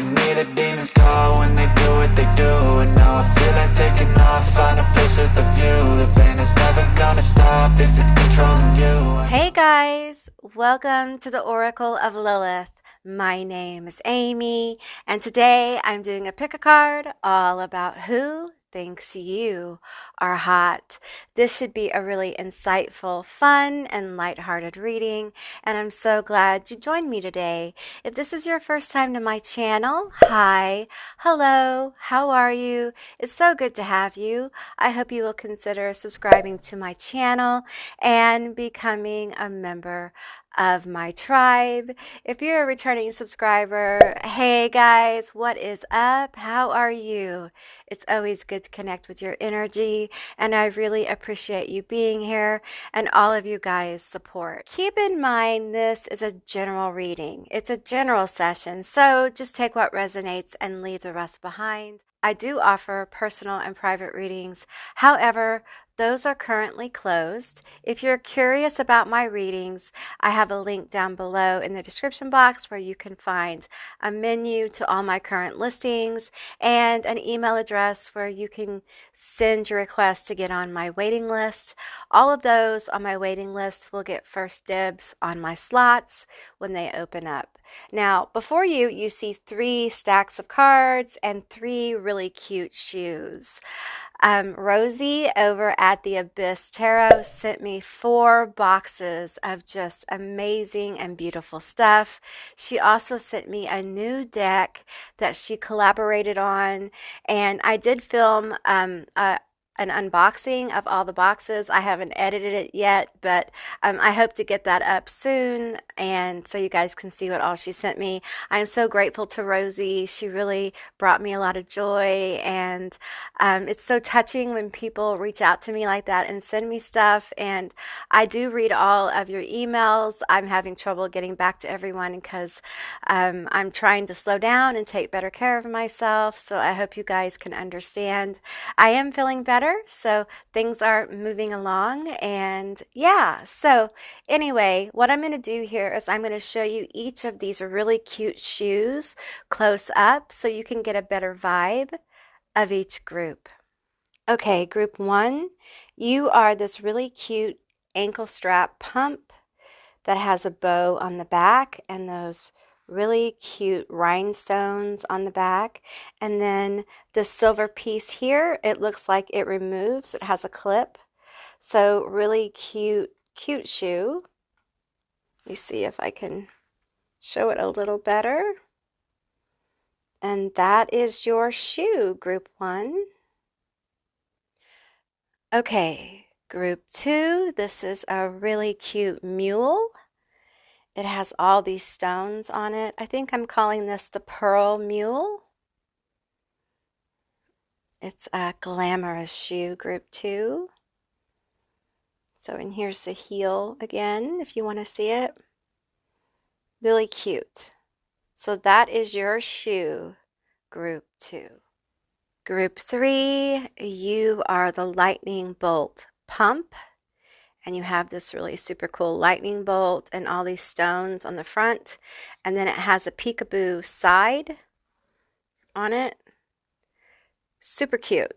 me the demons call when they do what they do. And now I feel like taking off, find a place with a view. The pain is never gonna stop if it's controlling you. Hey guys, welcome to the Oracle of Lilith. My name is Amy, and today I'm doing a pick a card all about who thinks you are hot. This should be a really insightful, fun, and lighthearted reading, and I'm so glad you joined me today. If this is your first time to my channel, hi, hello, how are you? It's so good to have you. I hope you will consider subscribing to my channel and becoming a member of my tribe. If you're a returning subscriber, hey guys, what is up? How are you? It's always good to connect with your energy, and I really appreciate you being here and all of you guys' support. Keep in mind, this is a general reading. It's a general session, so just take what resonates and leave the rest behind. I do offer personal and private readings. However, those are currently closed. If you're curious about my readings, I have a link down below in the description box where you can find a menu to all my current listings and an email address where you can send your request to get on my waiting list. All of those on my waiting list will get first dibs on my slots when they open up. Now, before you see 3 stacks of cards and 3 really cute shoes. Rosie over at the Abyss Tarot sent me 4 boxes of just amazing and beautiful stuff. She also sent me a new deck that she collaborated on, and I did film an unboxing of all the boxes. I haven't edited it yet, but I hope to get that up soon, and so you guys can see what all she sent me. I'm so grateful to Rosie. She really brought me a lot of joy, and it's so touching when people reach out to me like that and send me stuff, and I do read all of your emails. I'm having trouble getting back to everyone because I'm trying to slow down and take better care of myself, so I hope you guys can understand. I am feeling better, so things are moving along, and yeah, so anyway, what I'm going to do here is I'm going to show you each of these really cute shoes close up so you can get a better vibe of each group. Okay, group 1, you are this really cute ankle strap pump that has a bow on the back and those really cute rhinestones on the back, and then the silver piece here, it looks like it removes. It has a clip, so really cute shoe. Let me see if I can show it a little better. And that is your shoe, group 1. Okay, group 2, this is a really cute mule. It has all these stones on it. I think I'm calling this the Pearl Mule. It's a glamorous shoe, group 2. So, and here's the heel again, if you want to see it. Really cute. So that is your shoe, group 2. Group 3, you are the lightning bolt pump. And you have this really super cool lightning bolt and all these stones on the front. And then it has a peekaboo side on it. Super cute.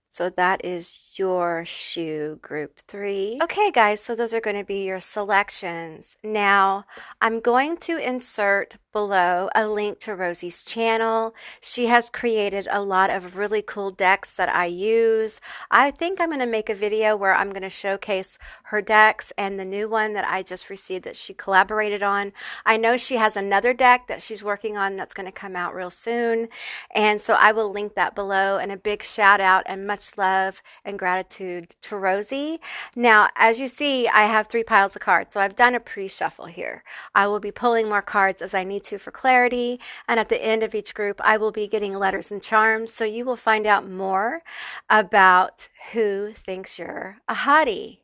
So that is your shoe, group 3. Okay, guys, so those are going to be your selections. Now, I'm going to insert below a link to Rosie's channel. She has created a lot of really cool decks that I use. I think I'm going to make a video where I'm going to showcase her decks and the new one that I just received that she collaborated on. I know she has another deck that she's working on that's going to come out real soon, and so I will link that below. And a big shout out and much love and gratitude to Rosie. Now, as you see, I have 3 piles of cards, so I've done a pre-shuffle here. I will be pulling more cards as I need to for clarity, and at the end of each group, I will be getting letters and charms, so you will find out more about who thinks you're a hottie.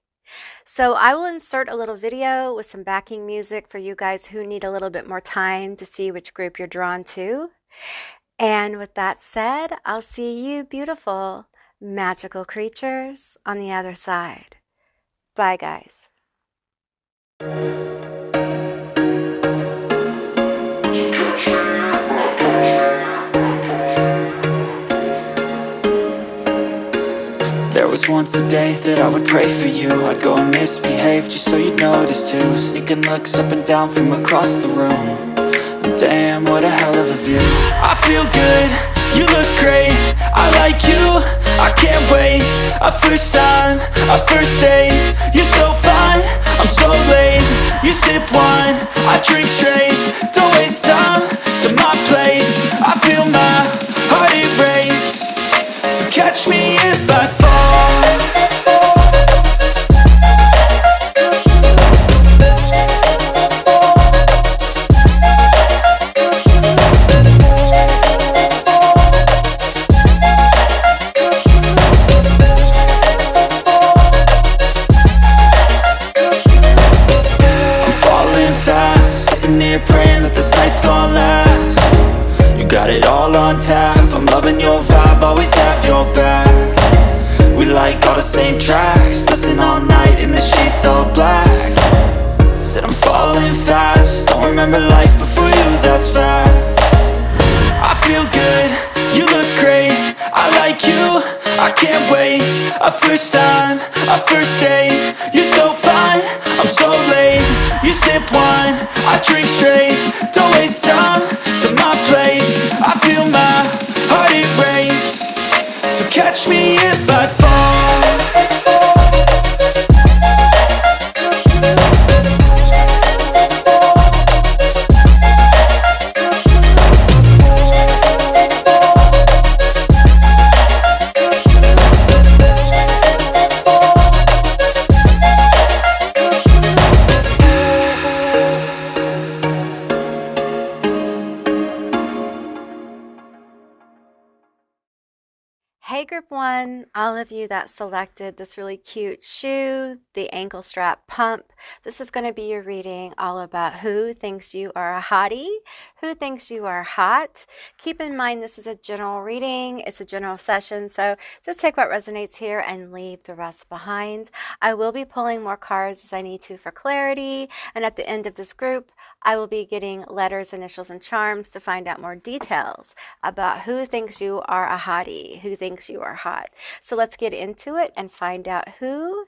So I will insert a little video with some backing music for you guys who need a little bit more time to see which group you're drawn to. And with that said, I'll see you beautiful magical creatures on the other side. Bye, guys. There was once a day that I would pray for you. I'd go and misbehave just so you'd notice too. Sneaking looks up and down from across the room. And damn, what a hell of a view. I feel good, you look great, I like you, I can't wait. A first time, a first date. You're so fine, I'm so late. You sip wine, I drink straight. Don't waste time to my place. I feel my heart erase. So catch me if I fall. I'm falling fast, sitting here praying that this night's gonna last. You got it all on tap, I'm loving your vibe, always have your back. We like all the same tracks, listen all night in the sheets all black. Said I'm falling fast, don't remember life before you, that's fact. I feel good, you look great, I like you, I can't wait. A first time, a first date. You're so fine, I'm so late. You sip wine, I drink straight. Don't waste time to my place. I feel my heart erase. So catch me if I fall. Hey Group 1, all of you that selected this really cute shoe, the ankle strap pump. This is going to be your reading all about who thinks you are a hottie, who thinks you are hot. Keep in mind this is a general reading, it's a general session, so just take what resonates here and leave the rest behind. I will be pulling more cards as I need to for clarity, and at the end of this group, I will be getting letters, initials, and charms to find out more details about who thinks you are a hottie, who thinks you are hot. So let's get into it and find out who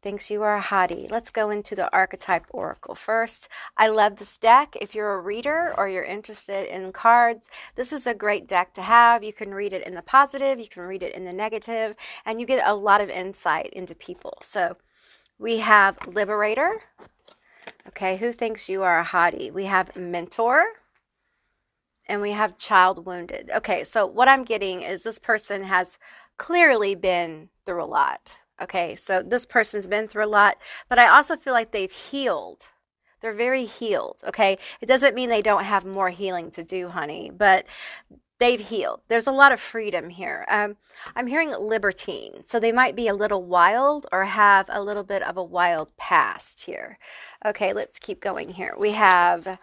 thinks you are a hottie. Let's go into the archetype oracle first. I love this deck. If you're a reader or you're interested in cards, this is a great deck to have. You can read it in the positive, you can read it in the negative, and you get a lot of insight into people. So we have Liberator. Okay, who thinks you are a hottie? We have Mentor. And we have Child Wounded. Okay, so what I'm getting is this person has clearly been through a lot. Okay, so this person's been through a lot, but I also feel like they've healed. They're very healed, okay? It doesn't mean they don't have more healing to do, honey, but they've healed. There's a lot of freedom here. I'm hearing libertine, so they might be a little wild or have a little bit of a wild past here. Okay, let's keep going here. We have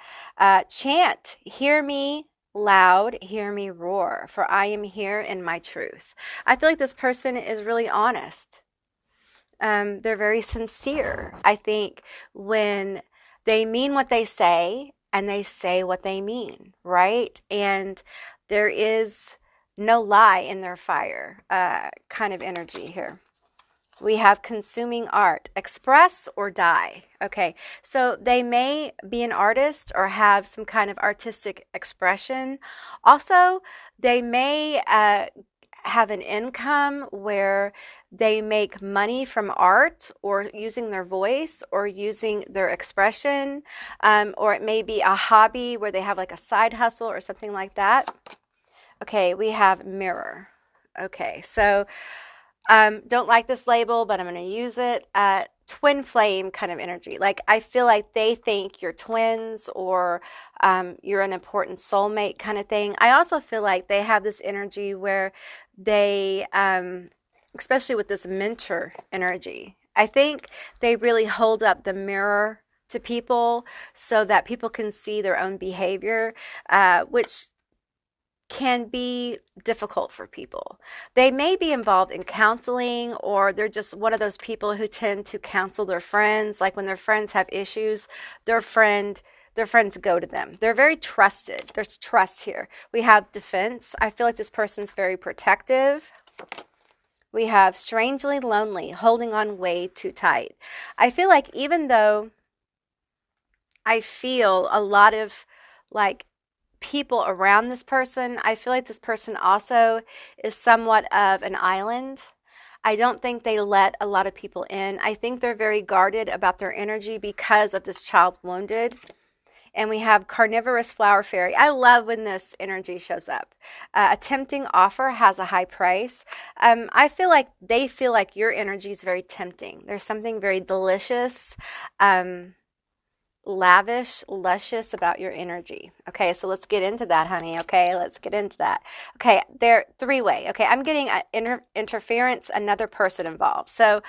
Chant, hear me loud, hear me roar, for I am here in my truth. I feel like this person is really honest. They're very sincere. I think when they mean what they say and they say what they mean, right? And there is no lie in their fire kind of energy here. We have consuming art, express or die. Okay, so they may be an artist or have some kind of artistic expression. Also, they may have an income where they make money from art or using their voice or using their expression, or it may be a hobby where they have like a side hustle or something like that. Okay, we have mirror. Okay, so don't like this label, but I'm going to use it. Twin flame kind of energy. Like I feel like they think you're twins or you're an important soulmate kind of thing. I also feel like they have this energy where they, especially with this mentor energy, I think they really hold up the mirror to people so that people can see their own behavior, which can be difficult for people. They may be involved in counseling, or they're just one of those people who tend to counsel their friends. Like when their friends have issues, their friend their friends go to them. They're very trusted. There's trust here. We have defense. I feel like this person's very protective. We have strangely lonely, holding on way too tight. I feel like even though I feel a lot of like people around this person, I feel like this person also is somewhat of an island. I don't think they let a lot of people in. I think they're very guarded about their energy because of this child wounded. And we have carnivorous flower fairy. I love when this energy shows up. A tempting offer has a high price. I feel like they feel like your energy is very tempting. There's something very delicious, lavish, luscious about your energy. Okay, so let's get into that, honey. Okay, let's get into that. Okay, they're three-way. Okay, I'm getting interference, another person involved. So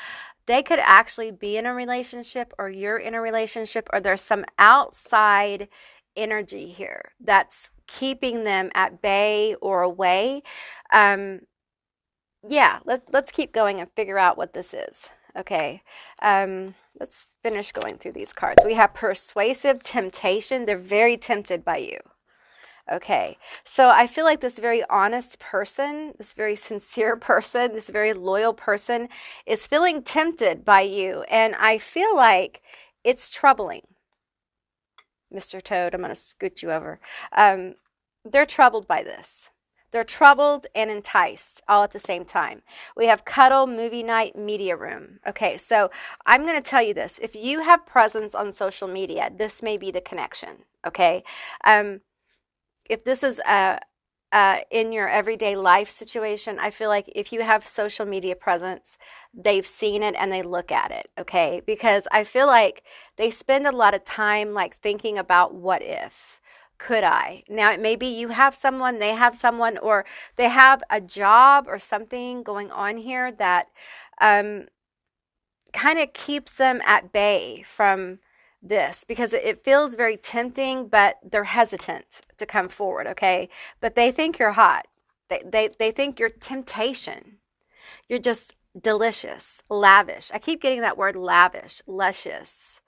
they could actually be in a relationship, or you're in a relationship, or there's some outside energy here that's keeping them at bay or away. Yeah, let's keep going and figure out what this is. Okay, let's finish going through these cards. We have persuasive temptation. They're very tempted by you. Okay, so I feel like this very honest person, this very sincere person, this very loyal person is feeling tempted by you. And I feel like it's troubling. Mr. Toad, I'm going to scoot you over. They're troubled by this. They're troubled and enticed all at the same time. We have cuddle, movie night, media room. Okay, so I'm going to tell you this. If you have presence on social media, this may be the connection. Okay. If this is in your everyday life situation, I feel like if you have social media presence, they've seen it and they look at it, okay? Because I feel like they spend a lot of time like thinking about what if, could I? Now, it may be you have someone, they have someone, or they have a job or something going on here that kind of keeps them at bay from this, because it feels very tempting, but they're hesitant to come forward, okay? But they think you're hot. They think you're temptation. You're just delicious, lavish. I keep getting that word lavish, luscious,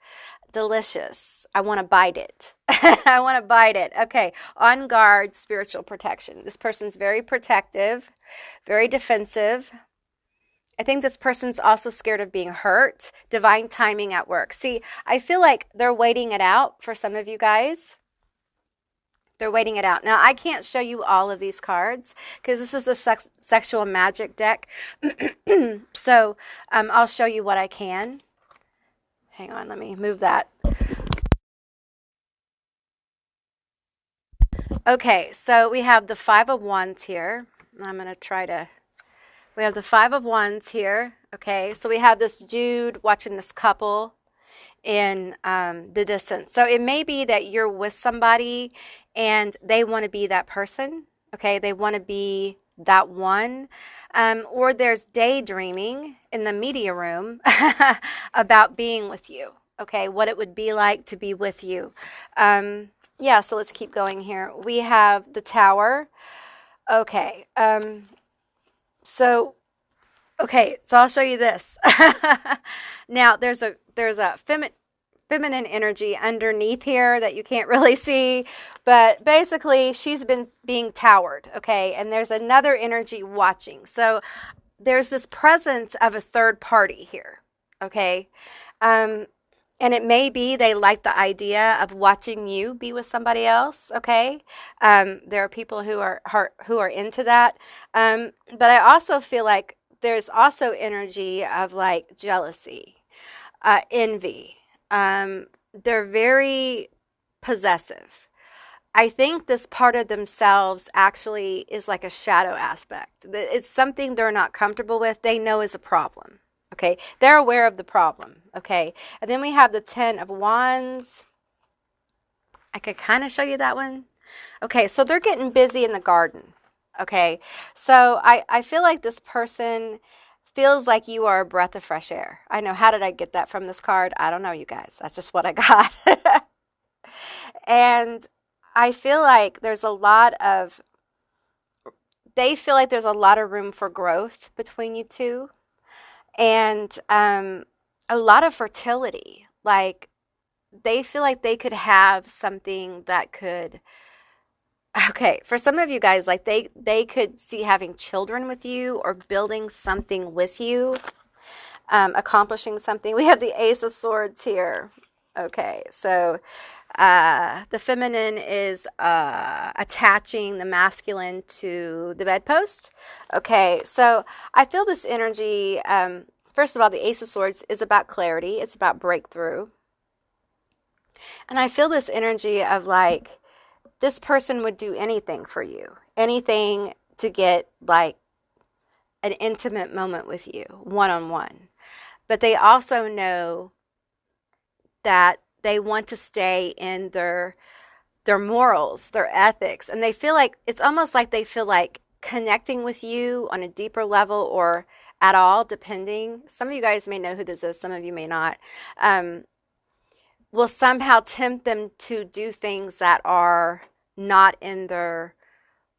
delicious. I want to bite it. I want to bite it. Okay, on guard, spiritual protection. This person's very protective, very defensive. I think this person's also scared of being hurt. Divine timing at work. See, I feel like they're waiting it out for some of you guys. They're waiting it out. Now, I can't show you all of these cards because this is the sexual magic deck. So I'll show you what I can. Hang on, let me move that. Okay, so we have the Five of Wands here. I'm going to try to... We have the Five of Wands here. Okay, so we have this dude watching this couple in the distance. So it may be that you're with somebody and they want to be that person. Okay, they want to be that one. Or there's daydreaming in the media room about being with you. Okay, what it would be like to be with you. Yeah, so let's keep going here. We have the Tower. Okay, so I'll show you this. Now, there's a feminine energy underneath here that you can't really see, but basically she's been being towered, okay? And there's another energy watching. So there's this presence of a third party here, okay? And it may be they like the idea of watching you be with somebody else, okay? There are people who are into that. But I also feel like there's also energy of like jealousy, envy. They're very possessive. I think this part of themselves actually is like a shadow aspect. It's something they're not comfortable with. They know is a problem. Okay, they're aware of the problem. Okay, and then we have the Ten of Wands. I could kind of show you that one. Okay, so they're getting busy in the garden. Okay, so I feel like this person feels like you are a breath of fresh air. I know, how did I get that from this card? I don't know, you guys. That's just what I got. And I feel like there's a lot of, they feel like there's a lot of room for growth between you two. And a lot of fertility, like they feel like they could have something that could, okay, for some of you guys, like they could see having children with you or building something with you, accomplishing something. We have the Ace of Swords here. Okay, so the feminine is attaching the masculine to the bedpost. Okay, so I feel this energy. First of all, the Ace of Swords is about clarity. It's about breakthrough. And I feel this energy of like, this person would do anything for you, anything to get like an intimate moment with you, one-on-one. But they also know that they want to stay in their morals, their ethics, and they feel like it's almost like they feel like connecting with you on a deeper level or at all, depending. Some of you guys may know who this is, some of you may not. Will somehow tempt them to do things that are not in their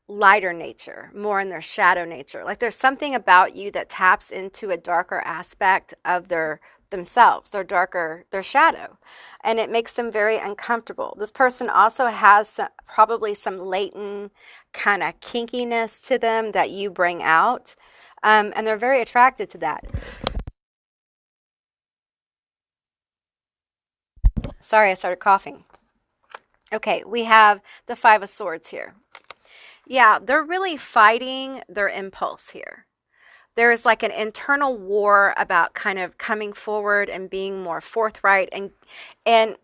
lighter nature, more in their shadow nature. Like there's something about you that taps into a darker aspect of themselves, their shadow, and it makes them very uncomfortable. This person also has probably some latent kind of kinkiness to them that you bring out, and they're very attracted to that. Sorry, I started coughing. Okay, we have the Five of Swords here. Yeah, they're really fighting their impulse here. There is like an internal war about kind of coming forward and being more forthright, and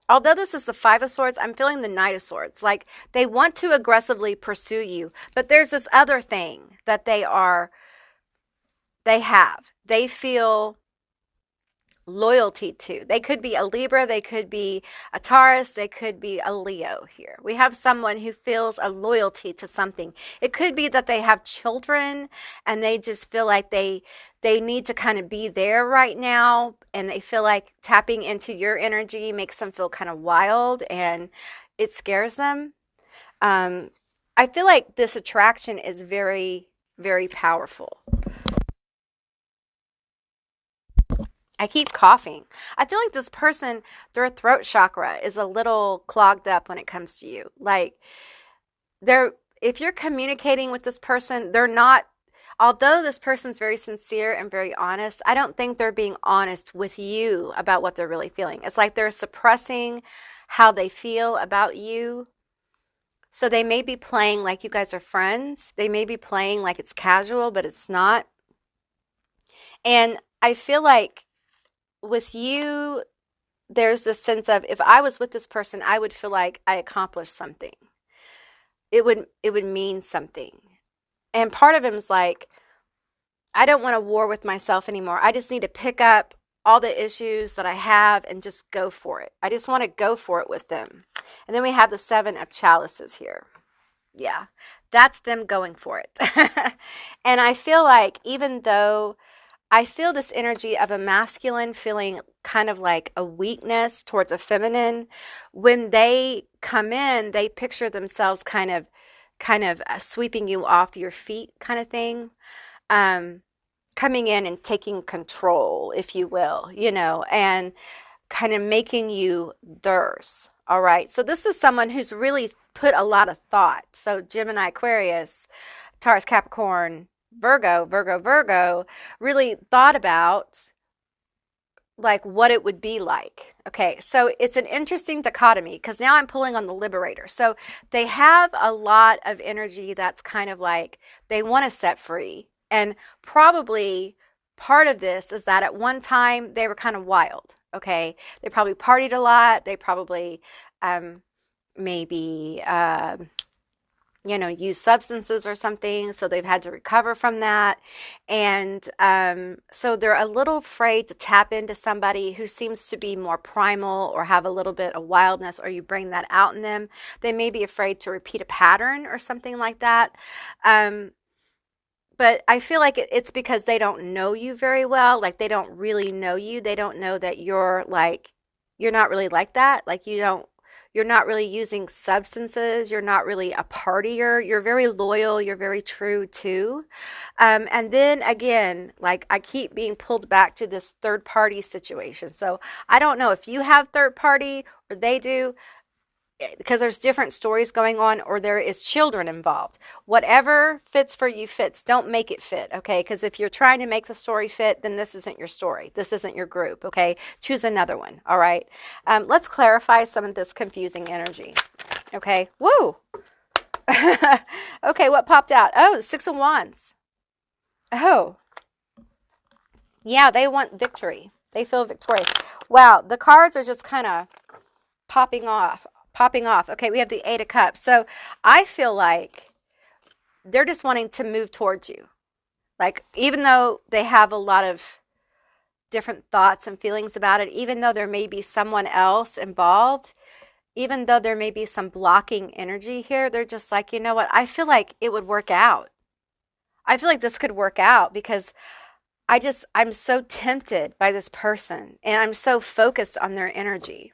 although this is the Five of Swords, I'm feeling the Knight of Swords. Like they want to aggressively pursue you, but there's this other thing that they have. They feel loyalty to. They could be a Libra, they could be a Taurus, they could be a Leo here. We have someone who feels a loyalty to something. It could be that they have children and they just feel like they need to kind of be there right now, and they feel like tapping into your energy makes them feel kind of wild and it scares them. I feel like this attraction is very, very powerful. I keep coughing. I feel like this person, their throat chakra is a little clogged up when it comes to you. Like if you're communicating with this person, they're not, although this person's very sincere and very honest, I don't think they're being honest with you about what they're really feeling. It's like they're suppressing how they feel about you. So they may be playing like you guys are friends. They may be playing like it's casual, but it's not. And I feel like with you, there's this sense of, if I was with this person, I would feel like I accomplished something. It would mean something. And part of him is like, I don't want to war with myself anymore. I just need to pick up all the issues that I have and just go for it. I just want to go for it with them. And then we have the Seven of Chalices here. Yeah, that's them going for it. And I feel like, even though I feel this energy of a masculine feeling kind of like a weakness towards a feminine, when they come in, they picture themselves kind of sweeping you off your feet kind of thing. Coming in and taking control, if you will, and kind of making you theirs. All right. So this is someone who's really put a lot of thought. So Gemini, Aquarius, Taurus, Capricorn, Virgo really thought about like what it would be like. Okay, so it's an interesting dichotomy because now I'm pulling on the Liberator. So they have a lot of energy that's kind of like they want to set free. And probably part of this is that at one time they were kind of wild. Okay, they probably partied a lot. They probably maybe use substances or something, so they've had to recover from that. And so they're a little afraid to tap into somebody who seems to be more primal or have a little bit of wildness, or you bring that out in them. They may be afraid to repeat a pattern or something like that. But I feel like it's because they don't know you very well. Like they don't really know you. They don't know that you're not really like that. Like you You're not really using substances. You're not really a partier. You're very loyal. You're very true too. And then again, like I keep being pulled back to this third party situation. So I don't know if you have third party or they do, because there's different stories going on, or there is children involved. Whatever fits for you fits. Don't make it fit, okay? Because if you're trying to make the story fit, then this isn't your story. This isn't your group, okay? Choose another one, all right? Let's clarify some of this confusing energy, okay? Woo! Okay, what popped out? Oh, the Six of Wands. Oh. Yeah, they want victory. They feel victorious. Wow, the cards are just kind of popping off. Okay, we have the Eight of Cups. So I feel like they're just wanting to move towards you. Like, even though they have a lot of different thoughts and feelings about it, even though there may be someone else involved, even though there may be some blocking energy here, they're just like, you know what? I feel like it would work out. I feel like this could work out because I'm so tempted by this person and I'm so focused on their energy.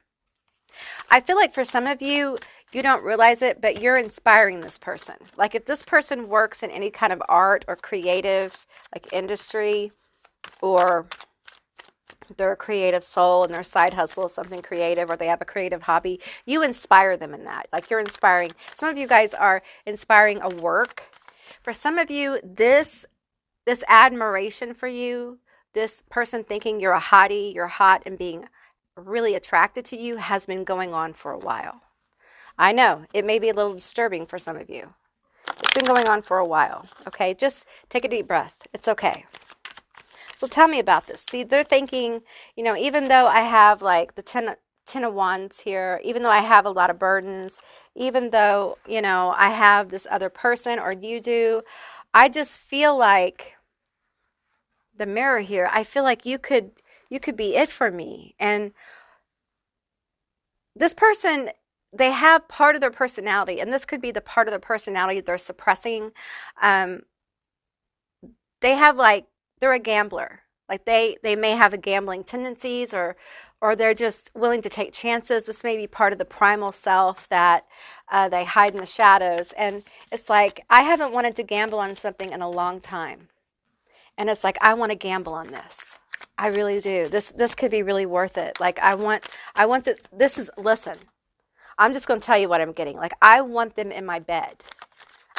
I feel like for some of you, you don't realize it, but you're inspiring this person. Like if this person works in any kind of art or creative, like industry, or they're a creative soul and their side hustle is something creative, or they have a creative hobby, you inspire them in that. Like you're inspiring. Some of you guys are inspiring a work. For some of you, this admiration for you, this person thinking you're a hottie, you're hot and being really attracted to you has been going on for a while. I know it may be a little disturbing for some of you. It's been going on for a while. Okay, just take a deep breath. It's okay. So tell me about this. See, they're thinking, you know, even though I have like the ten of Wands here, even though I have a lot of burdens, even though, you know, I have this other person or you do, I just feel like the Mirror here, I feel like you could be it for me. And this person, they have part of their personality, and this could be the part of their personality they're suppressing. They have like, they're a gambler. Like they may have a gambling tendencies, or they're just willing to take chances. This may be part of the primal self that they hide in the shadows. And it's like, I haven't wanted to gamble on something in a long time. And it's like, I want to gamble on this. I really do. This could be really worth it. Like listen, I'm just going to tell you what I'm getting. Like I want them in my bed.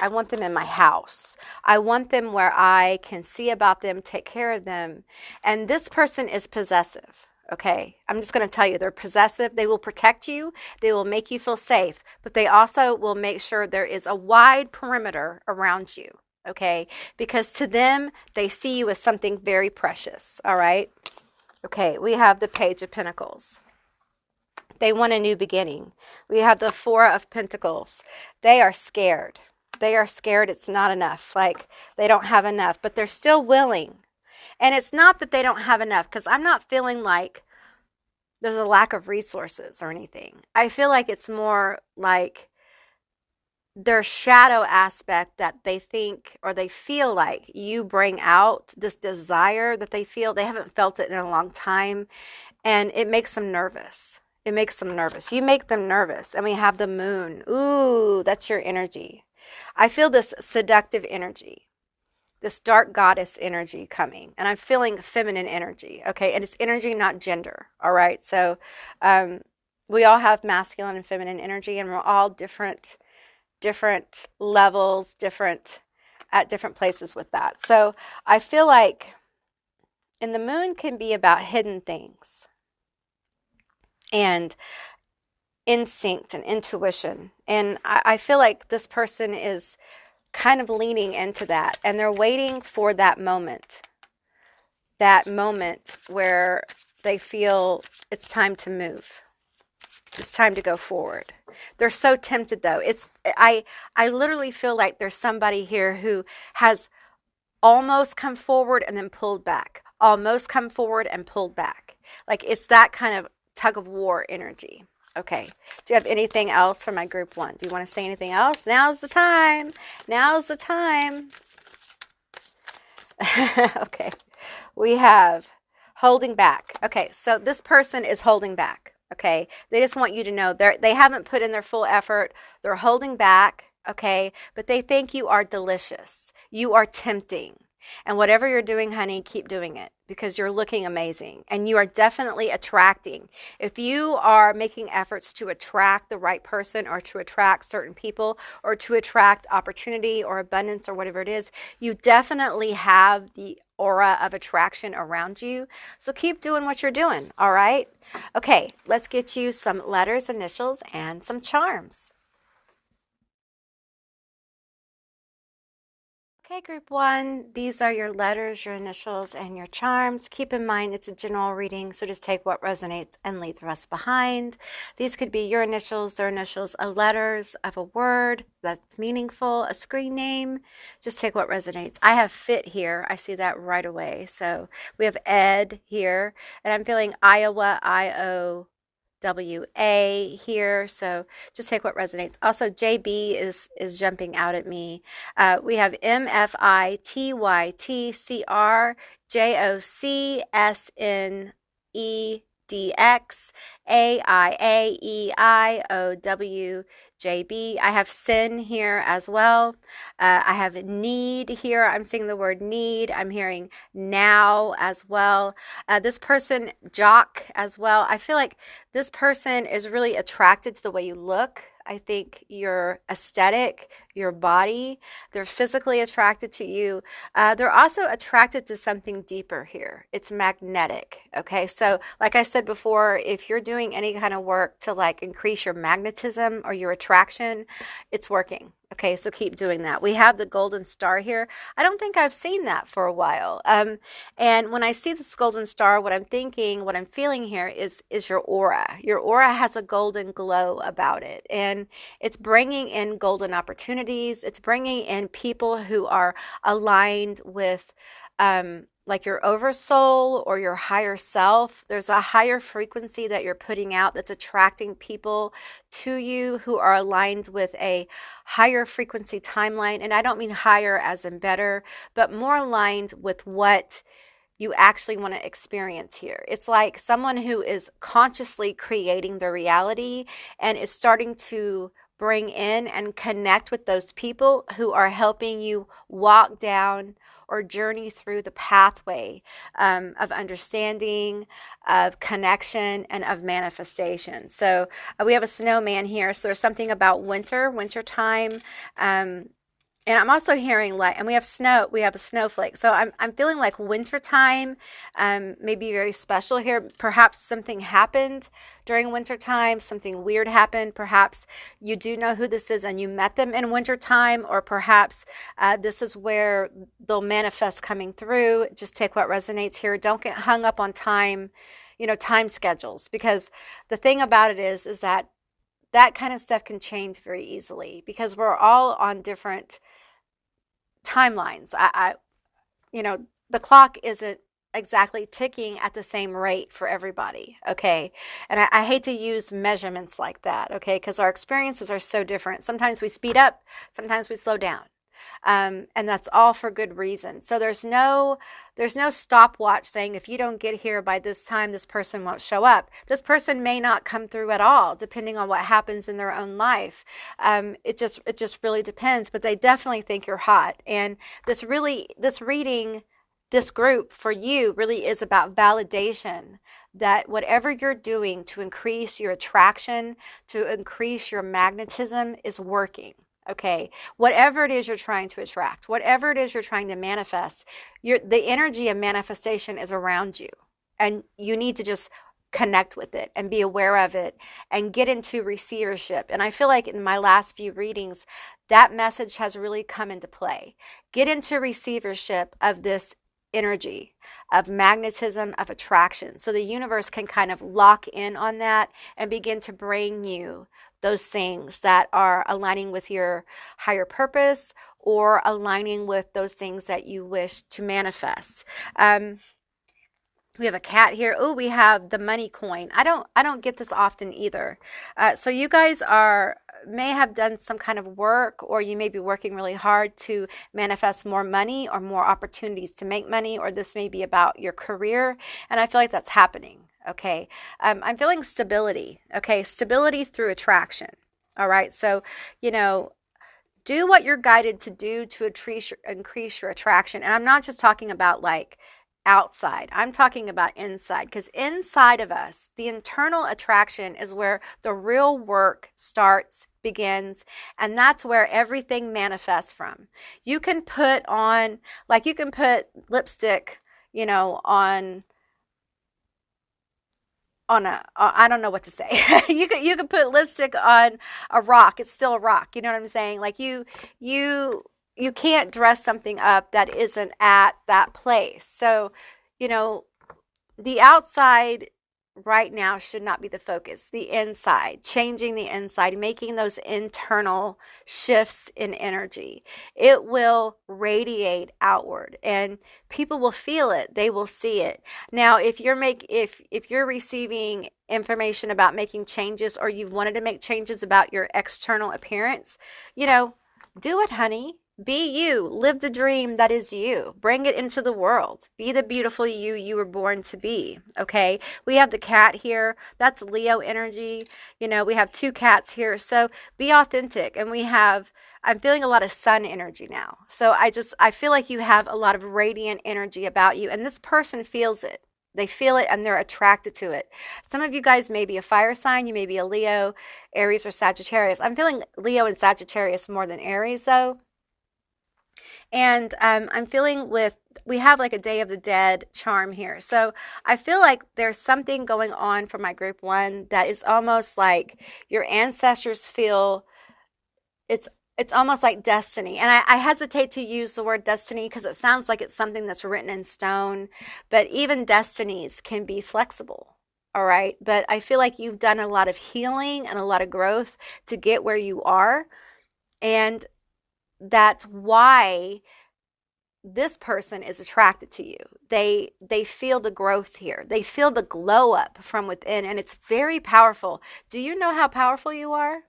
I want them in my house. I want them where I can see about them, take care of them. And this person is possessive. Okay. I'm just going to tell you, they're possessive. They will protect you. They will make you feel safe, but they also will make sure there is a wide perimeter around you. Okay, because to them, they see you as something very precious, all right? Okay, we have the Page of Pentacles. They want a new beginning. We have the Four of Pentacles. They are scared. They are scared it's not enough, like they don't have enough, but they're still willing. And it's not that they don't have enough, because I'm not feeling like there's a lack of resources or anything. I feel like it's more like their shadow aspect that they think or they feel like you bring out, this desire that they feel. They haven't felt it in a long time, and it makes them nervous. It makes them nervous. You make them nervous. And we have the Moon. Ooh, that's your energy. I feel this seductive energy, this dark goddess energy coming, and I'm feeling feminine energy. Okay, and it's energy, not gender. All right, so we all have masculine and feminine energy, and we're all different levels, at different places with that. So I feel like, and the Moon can be about hidden things and instinct and intuition. And I feel like this person is kind of leaning into that, and they're waiting for that moment where they feel it's time to move. It's time to go forward. They're so tempted though. I literally feel like there's somebody here who has almost come forward and then pulled back. Almost come forward and pulled back. Like it's that kind of tug of war energy. Okay. Do you have anything else for my group one? Do you want to say anything else? Now's the time. Now's the time. Okay. We have holding back. Okay. So this person is holding back. Okay. They just want you to know they haven't put in their full effort. They're holding back. Okay. But they think you are delicious. You are tempting. And whatever you're doing, honey, keep doing it because you're looking amazing and you are definitely attracting. If you are making efforts to attract the right person or to attract certain people or to attract opportunity or abundance or whatever it is, you definitely have the aura of attraction around you. So keep doing what you're doing, all right? Okay, let's get you some letters, initials, and some charms. Okay, group one, these are your letters, your initials, and your charms. Keep in mind it's a general reading, so just take what resonates and leave the rest behind. These could be your initials, their initials, letters of a word that's meaningful, a screen name. Just take what resonates. I have fit here. I see that right away. So we have Ed here, and I'm feeling Iowa, IOWA here, so just take what resonates. Also, JB is jumping out at me. We have MFITYTYCRJOCSNEDXAIAEIOWJB. I have sin here as well. I have need here. I'm seeing the word need. I'm hearing now as well. This person, Jock, as well. I feel like this person is really attracted to the way you look. I think your aesthetic, your body, they're physically attracted to you. They're also attracted to something deeper here. It's magnetic. Okay. So like I said before, if you're doing any kind of work to like increase your magnetism or your attraction, it's working. Okay, so keep doing that. We have the golden star here. I don't think I've seen that for a while. And when I see this golden star, what I'm thinking, what I'm feeling here is your aura. Your aura has a golden glow about it. And it's bringing in golden opportunities. It's bringing in people who are aligned with like your oversoul or your higher self. There's a higher frequency that you're putting out that's attracting people to you who are aligned with a higher frequency timeline. And I don't mean higher as in better, but more aligned with what you actually want to experience here. It's like someone who is consciously creating the reality and is starting to bring in and connect with those people who are helping you walk down or journey through the pathway of understanding, of connection, and of manifestation. So we have a snowman here. So there's something about winter time. And I'm also hearing like, and we have snow, we have a snowflake. So I'm feeling like wintertime may be very special here. Perhaps something happened during wintertime, something weird happened. Perhaps you do know who this is and you met them in wintertime, or perhaps this is where they'll manifest coming through. Just take what resonates here. Don't get hung up on time, time schedules, because the thing about it is that kind of stuff can change very easily because we're all on different timelines. The clock isn't exactly ticking at the same rate for everybody. Okay. And I hate to use measurements like that. Okay. Because our experiences are so different. Sometimes we speed up, sometimes we slow down. And that's all for good reason. So there's no stopwatch saying if you don't get here by this time, this person won't show up. This person may not come through at all, depending on what happens in their own life. It just really depends, but they definitely think you're hot. And this reading, this group for you really is about validation that whatever you're doing to increase your attraction, to increase your magnetism is working. Okay, whatever it is you're trying to attract, whatever it is you're trying to manifest, the energy of manifestation is around you, and you need to just connect with it and be aware of it and get into receivership. And I feel like in my last few readings, that message has really come into play. Get into receivership of this energy of magnetism, of attraction, so the universe can kind of lock in on that and begin to bring you those things that are aligning with your higher purpose or aligning with those things that you wish to manifest. We have a cat here. Oh, we have the money coin. I don't get this often either. So you guys may have done some kind of work, or you may be working really hard to manifest more money or more opportunities to make money, or this may be about your career. And I feel like that's happening. Okay. I'm feeling stability. Okay. Stability through attraction. All right. So, do what you're guided to do to increase your attraction. And I'm not just talking about like outside, I'm talking about inside, because inside of us, the internal attraction is where the real work starts, begins, and that's where everything manifests from. You can put on, like, you can put lipstick, on I don't know what to say. You could put lipstick on a rock. It's still a rock. You know what I'm saying? Like you can't dress something up that isn't at that place. So, you know, the outside right now should not be the focus. The inside, changing the inside, making those internal shifts in energy. It will radiate outward and people will feel it. They will see it. Now, if you're receiving information about making changes, or you've wanted to make changes about your external appearance, do it, honey. Be you. Live the dream that is you. Bring it into the world. Be the beautiful you were born to be. Okay. We have the cat here. That's Leo energy. We have two cats here. So be authentic. And I'm feeling a lot of sun energy now. So I feel like you have a lot of radiant energy about you. And this person feels it. They feel it and they're attracted to it. Some of you guys may be a fire sign. You may be a Leo, Aries, or Sagittarius. I'm feeling Leo and Sagittarius more than Aries though. And I'm feeling we have like a Day of the Dead charm here. So I feel like there's something going on for my group 1 that is almost like your ancestors feel it's almost like destiny. And I hesitate to use the word destiny because it sounds like it's something that's written in stone. But even destinies can be flexible. All right. But I feel like you've done a lot of healing and a lot of growth to get where you are. And that's why this person is attracted to you. They feel the growth here. They feel the glow up from within, and it's very powerful. Do you know how powerful you are?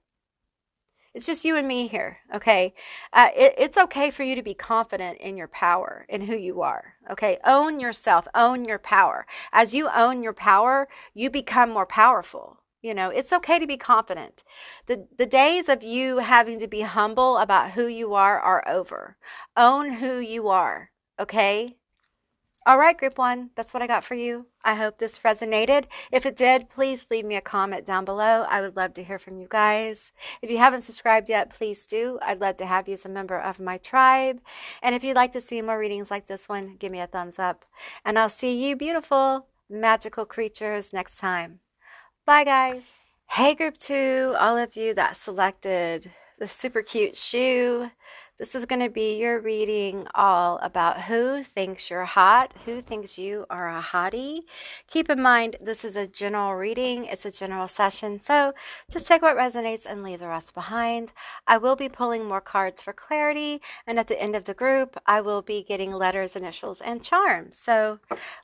It's just you and me here, okay? It's okay for you to be confident in your power, in who you are, okay? Own yourself, own your power. As you own your power, you become more powerful. It's okay to be confident. The days of you having to be humble about who you are over. Own who you are, okay? All right, group 1, that's what I got for you. I hope this resonated. If it did, please leave me a comment down below. I would love to hear from you guys. If you haven't subscribed yet, please do. I'd love to have you as a member of my tribe. And if you'd like to see more readings like this one, give me a thumbs up. And I'll see you beautiful, magical creatures next time. Bye, guys. Hey, group 2, all of you that selected the super cute shoe. This is going to be your reading all about who thinks you're hot, who thinks you are a hottie. Keep in mind, this is a general reading. It's a general session. So just take what resonates and leave the rest behind. I will be pulling more cards for clarity. And at the end of the group, I will be getting letters, initials, and charms. So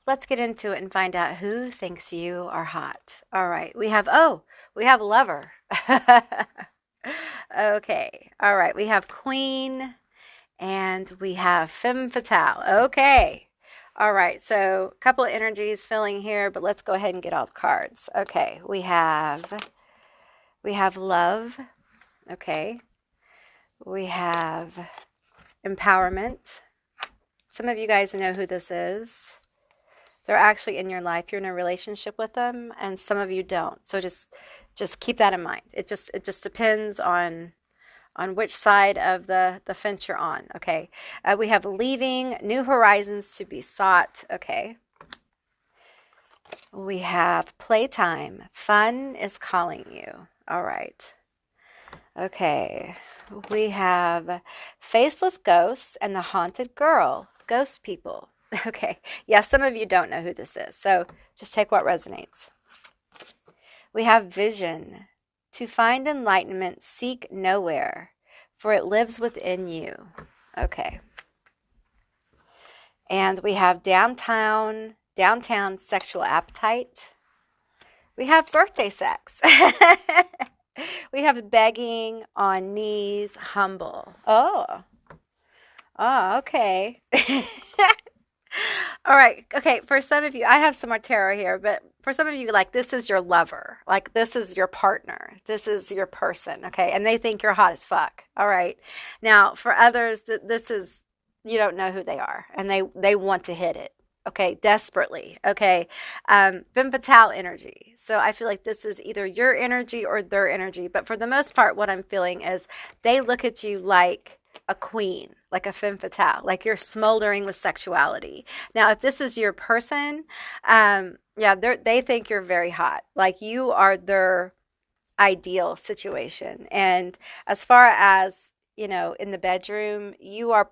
let's get into it and find out who thinks you are hot. All right. We have lover. Okay. All right. We have Queen and we have Femme Fatale. Okay. All right. So a couple of energies filling here, but let's go ahead and get all the cards. Okay. We have love. Okay. We have empowerment. Some of you guys know who this is. They're actually in your life. You're in a relationship with them, and some of you don't. So just keep that in mind. It just depends on which side of the fence you're on. Okay. We have leaving, new horizons to be sought. Okay. We have playtime, fun is calling you. All right. Okay. We have faceless ghosts and the haunted girl, ghost people. Okay. Yeah, some of you don't know who this is. So just take what resonates. We have vision. To find enlightenment, seek nowhere, for it lives within you. Okay. And we have downtown sexual appetite. We have birthday sex. We have begging on knees, humble. Oh, okay. All right. Okay. For some of you, I have some more tarot here, but for some of you, like this is your lover, like this is your partner, this is your person, okay? And they think you're hot as fuck, all right? Now, for others, this is, you don't know who they are, and they want to hit it, okay, desperately, okay? Femme fatale energy. So I feel like this is either your energy or their energy, but for the most part, what I'm feeling is they look at you like a queen, like a femme fatale, like you're smoldering with sexuality. Now, if this is your person, yeah, they think you're very hot, like you are their ideal situation. And as far as, you know, in the bedroom, you are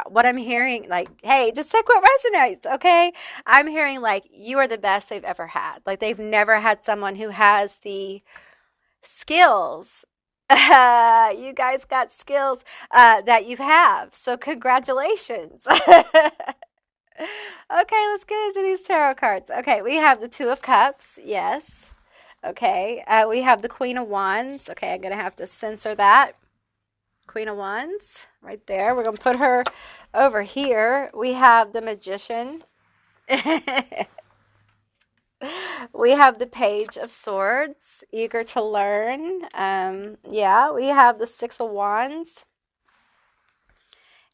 what I'm hearing, like, hey, just take what resonates, okay? I'm hearing like you are the best they've ever had. Like they've never had someone who has the skills. You guys got skills that you have. So congratulations. Okay, let's get into these tarot cards. Okay, we have the Two of Cups. Yes. Okay, we have the Queen of Wands. Okay, I'm going to have to censor that. Queen of Wands right there. We're going to put her over here. We have the Magician. We have the Page of Swords, eager to learn. Yeah, we have the Six of Wands.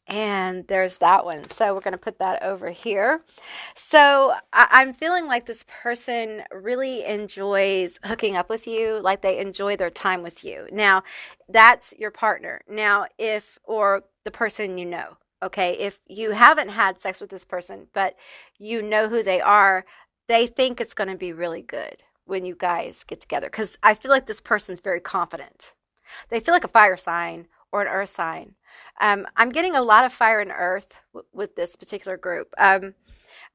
And there's that one. So we're going to put that over here. So I'm feeling like this person really enjoys hooking up with you, like they enjoy their time with you. Now, that's your partner. Now, or the person you know, okay, if you haven't had sex with this person, but you know who they are, they think it's going to be really good when you guys get together. Because I feel like this person's very confident. They feel like a fire sign or an earth sign. I'm getting a lot of fire and earth with this particular group. And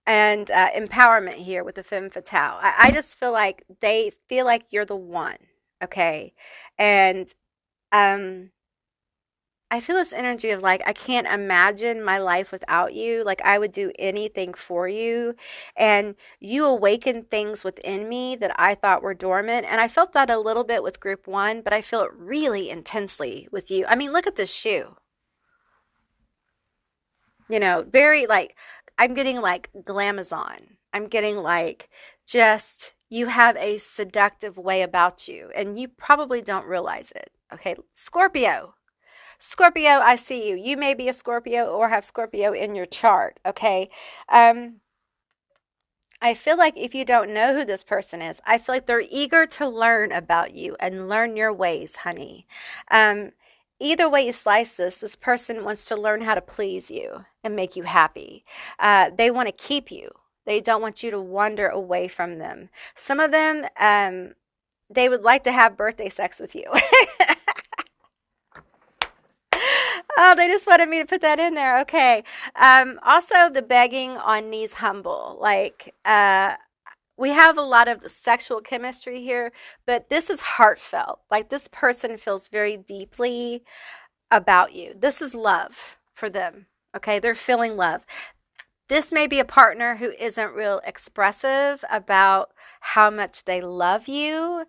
empowerment here with the femme fatale. I just feel like they feel like you're the one, okay? And I feel this energy of like, I can't imagine my life without you. Like I would do anything for you. And you awaken things within me that I thought were dormant. And I felt that a little bit with group one, but I feel it really intensely with you. I mean, look at this shoe. You know, very like, I'm getting like glamazon. I'm getting like just, you have a seductive way about you and you probably don't realize it. Okay, Scorpio. Scorpio, I see you. You may be a Scorpio or have Scorpio in your chart, okay? I feel like if you don't know who this person is, I feel like they're eager to learn about you and learn your ways, honey. Either way you slice this person wants to learn how to please you and make you happy. They want to keep you. They don't want you to wander away from them. Some of them, they would like to have birthday sex with you. Oh, they just wanted me to put that in there. Okay. Also, the begging on knees humble. Like, we have a lot of the sexual chemistry here, but this is heartfelt. Like, this person feels very deeply about you. This is love for them. Okay. They're feeling love. This may be a partner who isn't real expressive about how much they love you,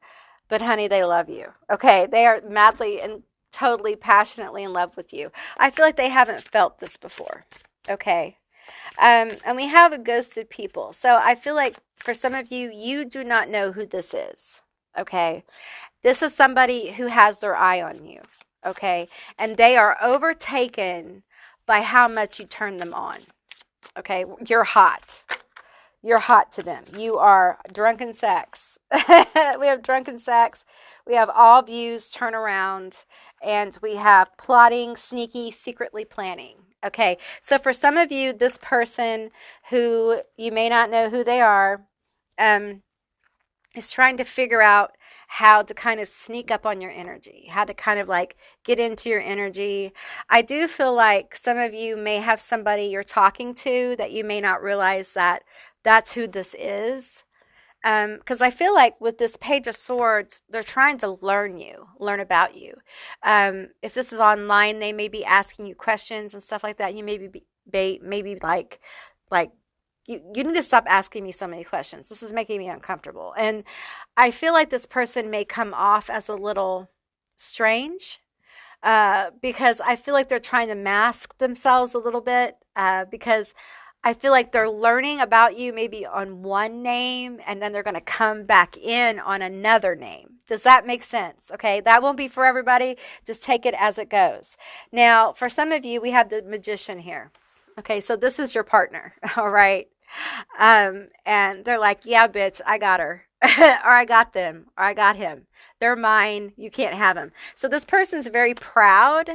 but honey, they love you. Okay. They are madly and totally passionately in love with you. I feel like they haven't felt this before. Okay. And we have a ghosted people. So I feel like for some of you, you do not know who this is. Okay. This is somebody who has their eye on you. Okay. And they are overtaken by how much you turn them on. Okay. You're hot. You're hot to them. You are drunken sex. We have drunken sex. We have all views, turn around, and we have plotting, sneaky, secretly planning. Okay, so for some of you, this person who you may not know who they are is trying to figure out how to kind of sneak up on your energy, how to kind of like get into your energy. I do feel like some of you may have somebody you're talking to that you may not realize that that's who this is. Because I feel like with this Page of Swords, they're trying to learn about you. If this is online, they may be asking you questions and stuff like that. You may be like you need to stop asking me so many questions. This is making me uncomfortable. And I feel like this person may come off as a little strange because I feel like they're trying to mask themselves a little bit because I feel like they're learning about you maybe on one name and then they're going to come back in on another name. Does that make sense? Okay, that won't be for everybody. Just take it as it goes. Now, for some of you, we have the magician here. Okay, so this is your partner, all right? And they're like, yeah, bitch, I got her. Or I got them, or I got him. They're mine. You can't have them. So this person's very proud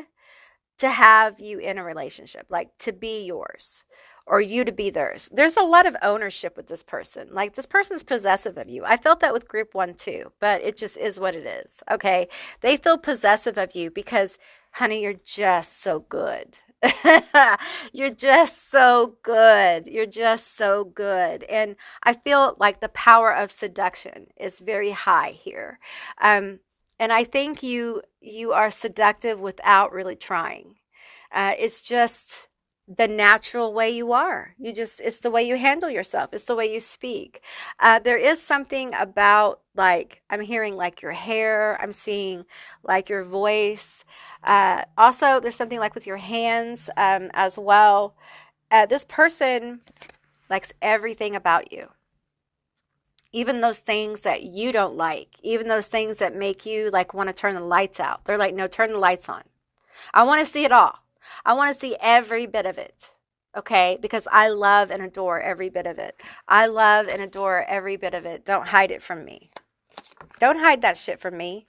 to have you in a relationship, like to be yours or you to be theirs. There's a lot of ownership with this person. Like this person's possessive of you. I felt that with group 1 too, but it just is what it is. Okay. They feel possessive of you because, honey, you're just so good. You're just so good. You're just so good. And I feel like the power of seduction is very high here. And I think you are seductive without really trying. It's just the natural way you are. It's the way you handle yourself. It's the way you speak. There is something about, like, I'm hearing like your hair. I'm seeing like your voice. Also, there's something like with your hands as well. This person likes everything about you. Even those things that you don't like, even those things that make you like want to turn the lights out. They're like, no, turn the lights on. I want to see it all. I want to see every bit of it. Okay? Because I love and adore every bit of it. I love and adore every bit of it. Don't hide it from me. Don't hide that shit from me.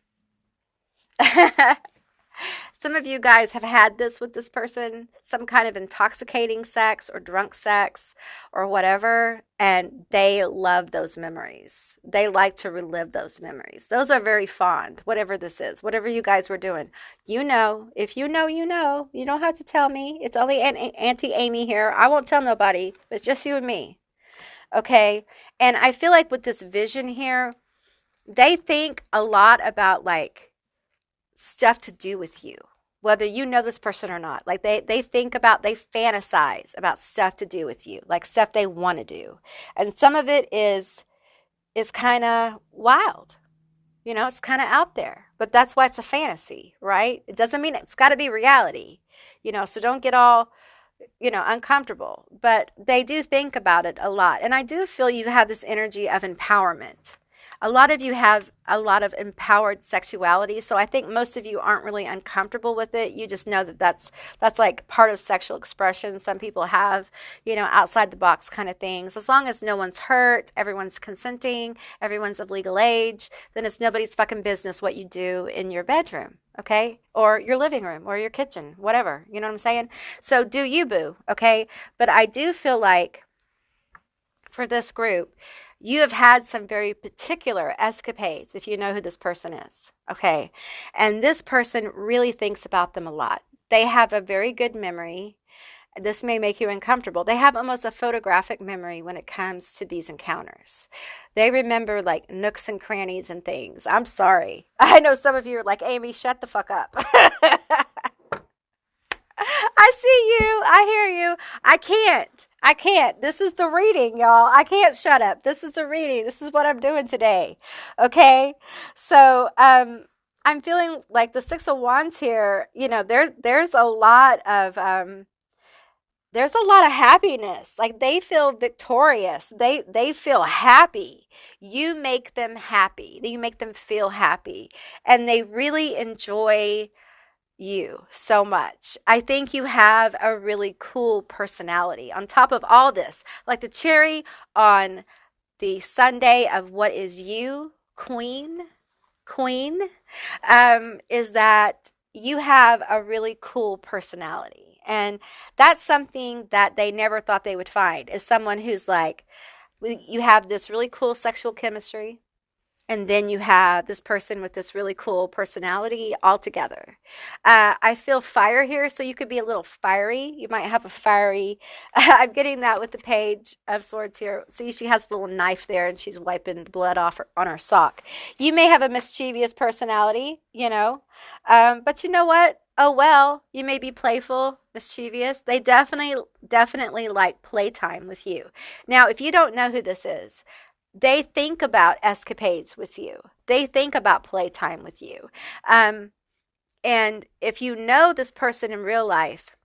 Some of you guys have had this with this person, some kind of intoxicating sex or drunk sex or whatever, and they love those memories. They like to relive those memories. Those are very fond, whatever this is, whatever you guys were doing. You know, if you know, you know. You don't have to tell me. It's only Auntie Amy here. I won't tell nobody. It's just you and me. Okay? And I feel like with this vision here, they think a lot about like stuff to do with you, whether you know this person or not. Like they fantasize about stuff to do with you, like stuff they want to do. And some of it is kind of wild. You know, it's kind of out there, but that's why it's a fantasy, right? It doesn't mean it's got to be reality, you know, so don't get all, you know, uncomfortable, but they do think about it a lot. And I do feel you have this energy of empowerment. A lot of you have a lot of empowered sexuality, so I think most of you aren't really uncomfortable with it. You just know that that's like part of sexual expression. Some people have, you know, outside the box kind of things. As long as no one's hurt, everyone's consenting, everyone's of legal age, then it's nobody's fucking business what you do in your bedroom, okay? Or your living room or your kitchen, whatever. You know what I'm saying? So do you, boo, okay? But I do feel like for this group, you have had some very particular escapades, if you know who this person is, okay? And this person really thinks about them a lot. They have a very good memory. This may make you uncomfortable. They have almost a photographic memory when it comes to these encounters. They remember like nooks and crannies and things. I'm sorry. I know some of you are like, Amy, shut the fuck up. I see you. I hear you. I can't. This is the reading, y'all. I can't shut up. This is the reading. This is what I'm doing today. Okay? So, I'm feeling like the Six of Wands here, you know, there's a lot of happiness. Like they feel victorious. They feel happy. You make them happy. You make them feel happy. And they really enjoy you so much. I think you have a really cool personality on top of all this. Like the cherry on the sundae of what is you, queen, is that you have a really cool personality. And that's something that they never thought they would find, is someone who's like, you have this really cool sexual chemistry. And then you have this person with this really cool personality all together. I feel fire here, so you could be a little fiery. You might have a fiery, I'm getting that with the Page of Swords here. See, she has a little knife there and she's wiping blood off on her sock. You may have a mischievous personality, you know. But you know what? Oh, well, you may be playful, mischievous. They definitely like playtime with you. Now, if you don't know who this is, they think about escapades with you. They think about playtime with you. And if you know this person in real life,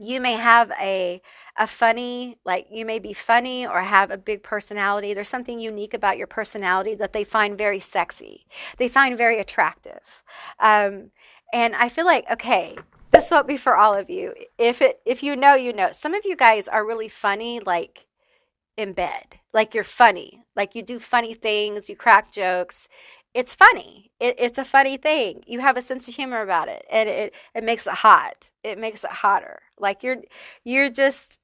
You may have a funny, like you may be funny or have a big personality. There's something unique about your personality that they find very sexy. They find very attractive. And I feel like, okay, this won't be for all of you. If you know, you know. Some of you guys are really funny, like in bed. Like you're funny. Like you do funny things, you crack jokes. It's funny. It's a funny thing. You have a sense of humor about it, and it makes it hot. It makes it hotter. Like you're just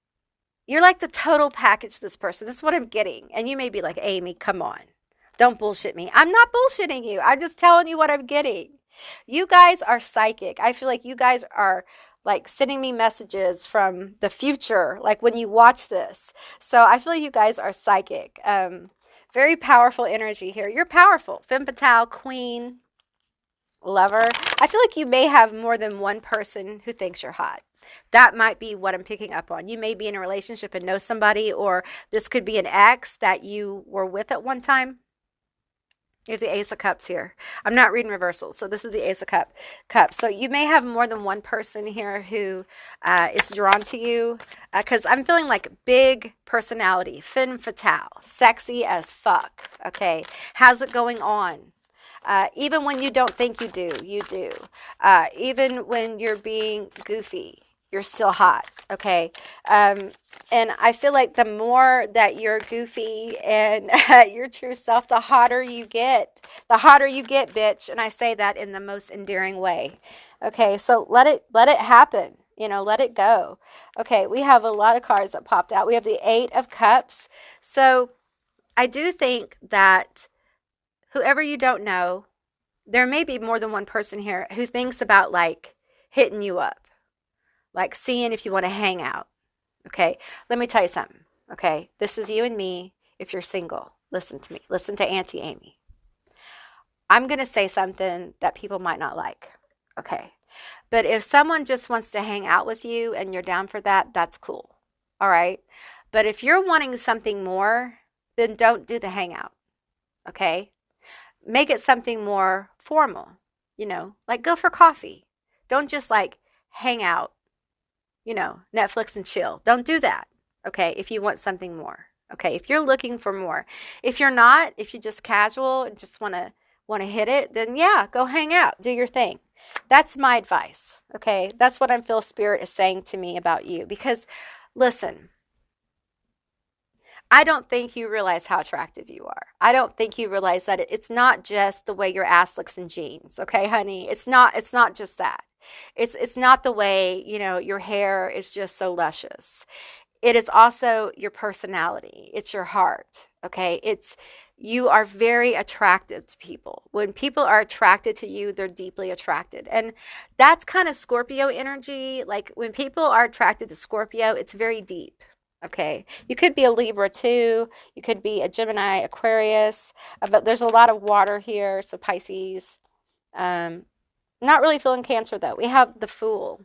you're like the total package to this person. This is what I'm getting. And you may be like, Amy, come on. Don't bullshit me. I'm not bullshitting you. I'm just telling you what I'm getting. You guys are psychic. I feel like you guys are like sending me messages from the future, like when you watch this. So I feel like you guys are psychic. Very powerful energy here. You're powerful. Femme fatale, queen, lover. I feel like you may have more than one person who thinks you're hot. That might be what I'm picking up on. You may be in a relationship and know somebody, or this could be an ex that you were with at one time. You have the Ace of Cups here. I'm not reading reversals, so this is the Ace of Cups. So you may have more than one person here who is drawn to you, because I'm feeling like big personality, femme fatale, sexy as fuck, okay? How's it going on? Even when you don't think you do, you do. Even when you're being goofy, you're still hot, okay? And I feel like the more that you're goofy and your true self, the hotter you get. The hotter you get, bitch. And I say that in the most endearing way. Okay, so let it happen. You know, let it go. Okay, we have a lot of cards that popped out. We have the Eight of Cups. So I do think that whoever you don't know, there may be more than one person here who thinks about like hitting you up, like seeing if you want to hang out. Okay, let me tell you something. Okay, this is you and me. If you're single, listen to me. Listen to Auntie Amy. I'm going to say something that people might not like. Okay, but if someone just wants to hang out with you and you're down for that, that's cool. All right, but if you're wanting something more, then don't do the hangout. Okay, make it something more formal. You know, like go for coffee. Don't just like hang out, you know, Netflix and chill. Don't do that. Okay, if you want something more. Okay, if you're looking for more. If you're not, if you just casual and just want to hit it, then yeah, go hang out, do your thing. That's my advice. Okay, that's what I feel Spirit is saying to me about you. Because listen, I don't think you realize how attractive you are. I don't think you realize that it's not just the way your ass looks in jeans, okay, honey? It's not just that. It's not the way, you know, your hair is just so luscious. It is also your personality. It's your heart, okay? You are very attractive to people. When people are attracted to you, they're deeply attracted. And that's kind of Scorpio energy. Like when people are attracted to Scorpio, it's very deep. Okay, you could be a Libra too. You could be a Gemini, Aquarius, but there's a lot of water here, so Pisces. Not really feeling Cancer though. We have the Fool.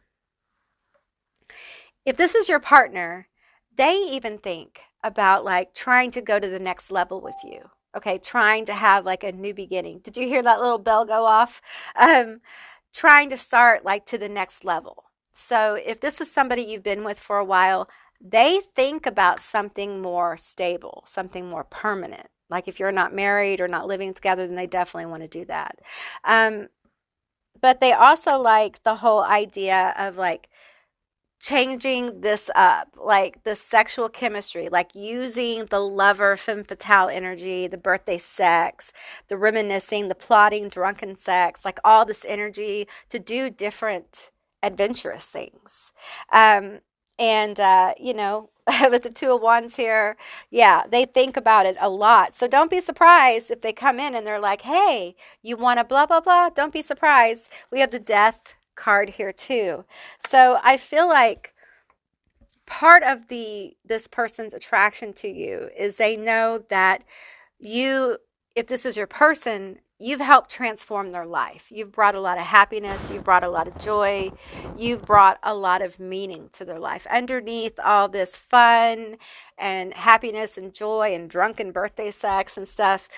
If this is your partner, they even think about like trying to go to the next level with you. Okay, trying to have like a new beginning. Did you hear that little bell go off? Trying to start like to the next level. So if this is somebody you've been with for a while, they think about something more stable, something more permanent. Like if you're not married or not living together, then they definitely want to do that. But they also like the whole idea of like changing this up, like the sexual chemistry, like using the lover, femme fatale energy, the birthday sex, the reminiscing, the plotting, drunken sex, like all this energy to do different adventurous things. You know, with the Two of Wands here, yeah, they think about it a lot. So don't be surprised if they come in and they're like, hey, you want to blah, blah, blah. Don't be surprised. We have the Death card here too. So I feel like part of this person's attraction to you is they know that you, if this is your person, you've helped transform their life. You've brought a lot of happiness. You've brought a lot of joy. You've brought a lot of meaning to their life. Underneath all this fun and happiness and joy and drunken birthday sex and stuff,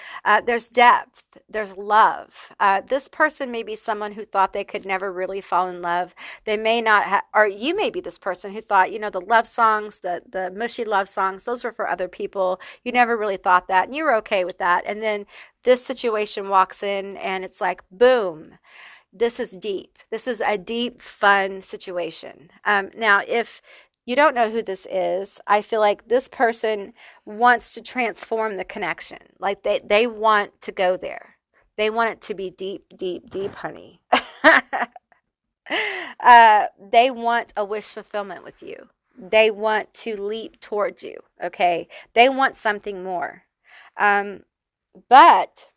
there's depth. There's love. This person may be someone who thought they could never really fall in love. They may not or you may be this person who thought, the love songs, the mushy love songs, those were for other people. You never really thought that, and you were okay with that. And then this situation walks in and it's like, boom, this is deep. This is a deep, fun situation. Now, if you don't know who this is, I feel like this person wants to transform the connection. Like they want to go there. They want it to be deep, deep, deep, honey. They want a wish fulfillment with you. They want to leap towards you, okay? They want something more. But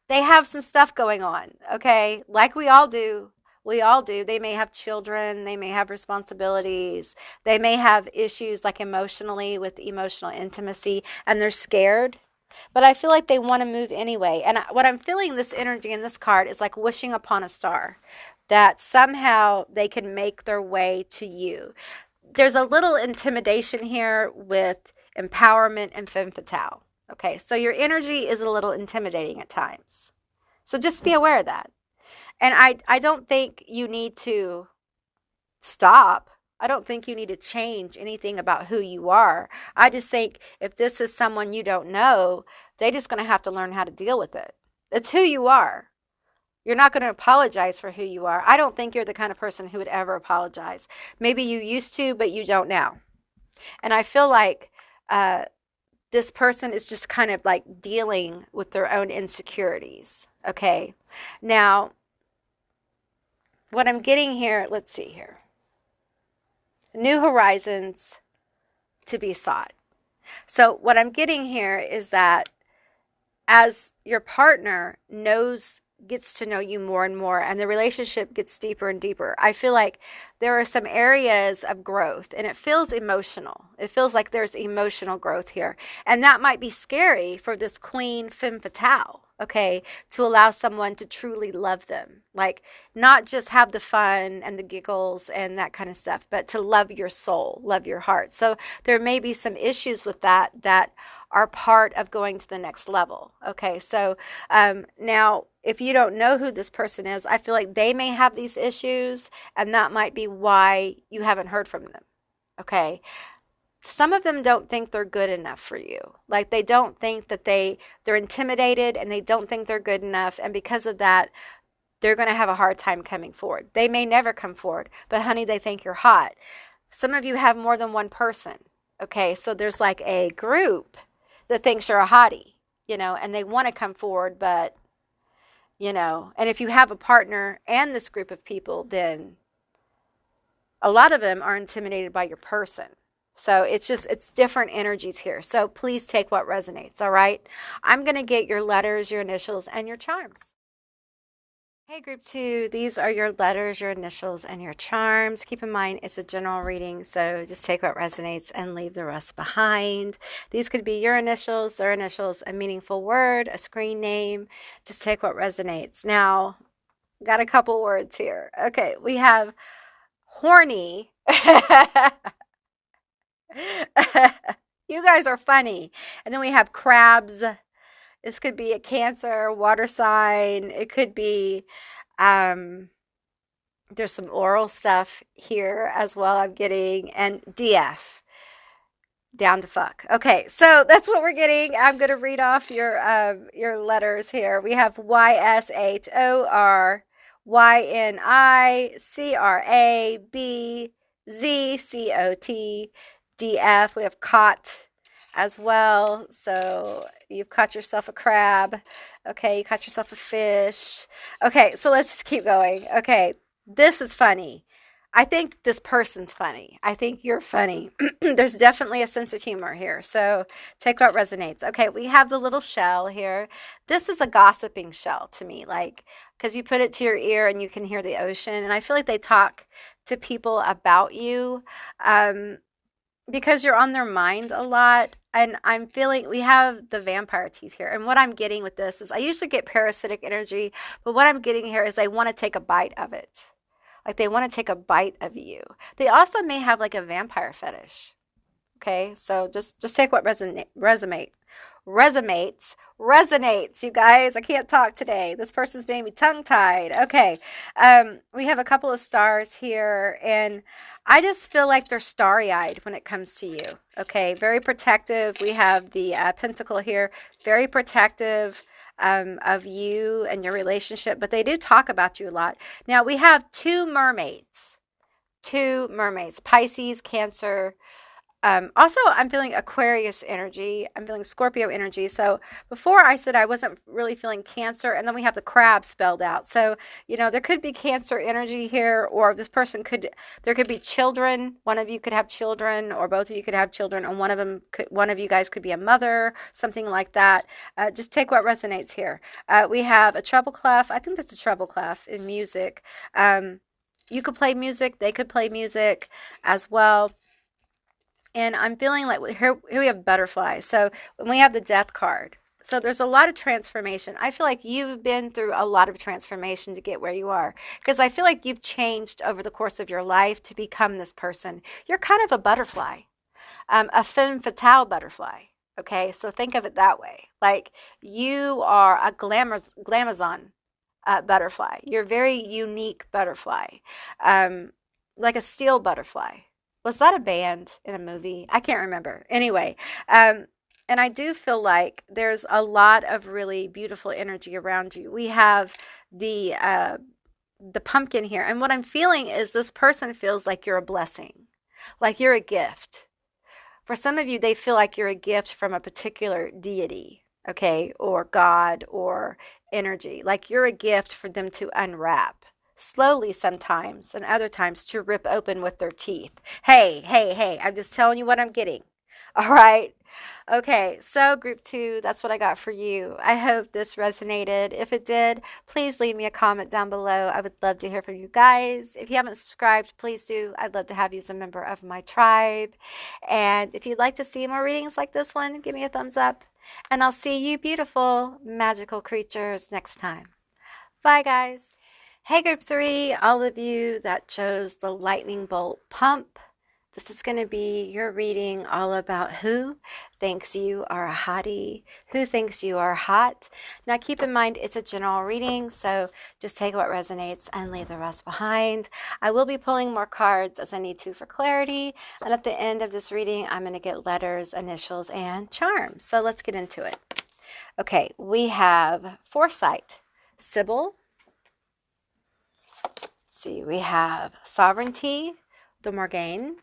they have some stuff going on, okay? Like we all do. We all do. They may have children. They may have responsibilities. They may have issues like emotionally with emotional intimacy, and they're scared. But I feel like they want to move anyway. And what I'm feeling, this energy in this card is like wishing upon a star, that somehow they can make their way to you. There's a little intimidation here with empowerment and femme fatale. Okay, so your energy is a little intimidating at times. So just be aware of that. And I don't think you need to stop. I don't think you need to change anything about who you are. I just think if this is someone you don't know, they're just going to have to learn how to deal with it. It's who you are. You're not going to apologize for who you are. I don't think you're the kind of person who would ever apologize. Maybe you used to, but you don't now. And I feel like this person is just kind of like dealing with their own insecurities. Okay. Now, what I'm getting here, let's see here. New horizons to be sought. So what I'm getting here is that as your partner gets to know you more and more, and the relationship gets deeper and deeper, I feel like there are some areas of growth, and it feels emotional. It feels like there's emotional growth here. And that might be scary for this queen femme fatale, okay, to allow someone to truly love them. Like, not just have the fun and the giggles and that kind of stuff, but to love your soul, love your heart. So there may be some issues with that are part of going to the next level. Okay, so now, if you don't know who this person is, I feel like they may have these issues, and that might be why you haven't heard from them. Okay, some of them don't think they're good enough for you. Like, they don't think that they're intimidated, and they don't think they're good enough, and because of that, they're going to have a hard time coming forward. They may never come forward, but honey, they think you're hot. Some of you have more than one person. Okay, so there's like a group that thinks you're a hottie, and they want to come forward, but, and if you have a partner and this group of people, then a lot of them are intimidated by your person. So it's different energies here. So please take what resonates, all right? I'm going to get your letters, your initials, and your charms. Hey, group 2, these are your letters, your initials, and your charms. Keep in mind, it's a general reading, so just take what resonates and leave the rest behind. These could be your initials, their initials, a meaningful word, a screen name. Just take what resonates. Now, got a couple words here. Okay, we have horny. You guys are funny. And then we have crabs. This could be a Cancer, water sign. It could be, there's some oral stuff here as well I'm getting. And DF, down to fuck. Okay, so that's what we're getting. I'm going to read off your letters here. We have YSHOR, YNI, CRA, BZCOT, DF. We have caught as well. So you've caught yourself a crab. Okay, you caught yourself a fish. Okay, so let's just keep going. Okay, this is funny. I think this person's funny. I think you're funny. There's definitely a sense of humor here. So take what resonates. Okay, we have the little shell here. This is a gossiping shell to me, like, because you put it to your ear and you can hear the ocean. And I feel like they talk to people about you because you're on their mind a lot. and I'm feeling we have the vampire teeth here. And what I'm getting with this is I usually get parasitic energy, but what I'm getting here is they want to take a bite of it. Like they want to take a bite of you. They also may have like a vampire fetish. Okay, so just take what resonates, you guys. I can't talk today. This person's making me tongue tied. Okay, we have a couple of stars here, and I just feel like they're starry eyed when it comes to you. Okay, very protective. We have the pentacle here, very protective. Of you and your relationship, but they do talk about you a lot. Now we have two mermaids, Pisces, Cancer. Also, I'm feeling Aquarius energy. I'm feeling Scorpio energy. So before I said I wasn't really feeling Cancer, and then we have the crab spelled out. So, there could be Cancer energy here, or there could be children. One of you could have children, or both of you could have children, and one of you guys could be a mother, something like that. Just take what resonates here. We have a treble clef. I think that's a treble clef in music. You could play music. They could play music as well. And I'm feeling like here we have butterflies. So when we have the death card, so there's a lot of transformation. I feel like you've been through a lot of transformation to get where you are, because I feel like you've changed over the course of your life to become this person. You're kind of a butterfly, a femme fatale butterfly. Okay, so think of it that way. Like you are a glamazon butterfly. You're a very unique butterfly, like a steel butterfly. Was that a band in a movie? I can't remember. Anyway, and I do feel like there's a lot of really beautiful energy around you. We have the pumpkin here, and what I'm feeling is this person feels like you're a blessing, like you're a gift. For some of you, they feel like you're a gift from a particular deity, okay, or God or energy. Like you're a gift for them to unwrap. Slowly sometimes, and other times to rip open with their teeth. Hey, I'm just telling you what I'm getting. All right. Okay, so group 2, that's what I got for you. I hope this resonated. If it did, please leave me a comment down below. I would love to hear from you guys. If you haven't subscribed, please do. I'd love to have you as a member of my tribe. And if you'd like to see more readings like this one, give me a thumbs up. And I'll see you beautiful, magical creatures next time. Bye, guys. Hey, group 3, all of you that chose the lightning bolt pump. This is going to be your reading all about who thinks you are a hottie, who thinks you are hot. Now, keep in mind, it's a general reading, so just take what resonates and leave the rest behind. I will be pulling more cards as I need to for clarity, and at the end of this reading, I'm going to get letters, initials, and charms. So let's get into it. Okay, we have Foresight, Sybil. See, we have Sovereignty, the Morgane,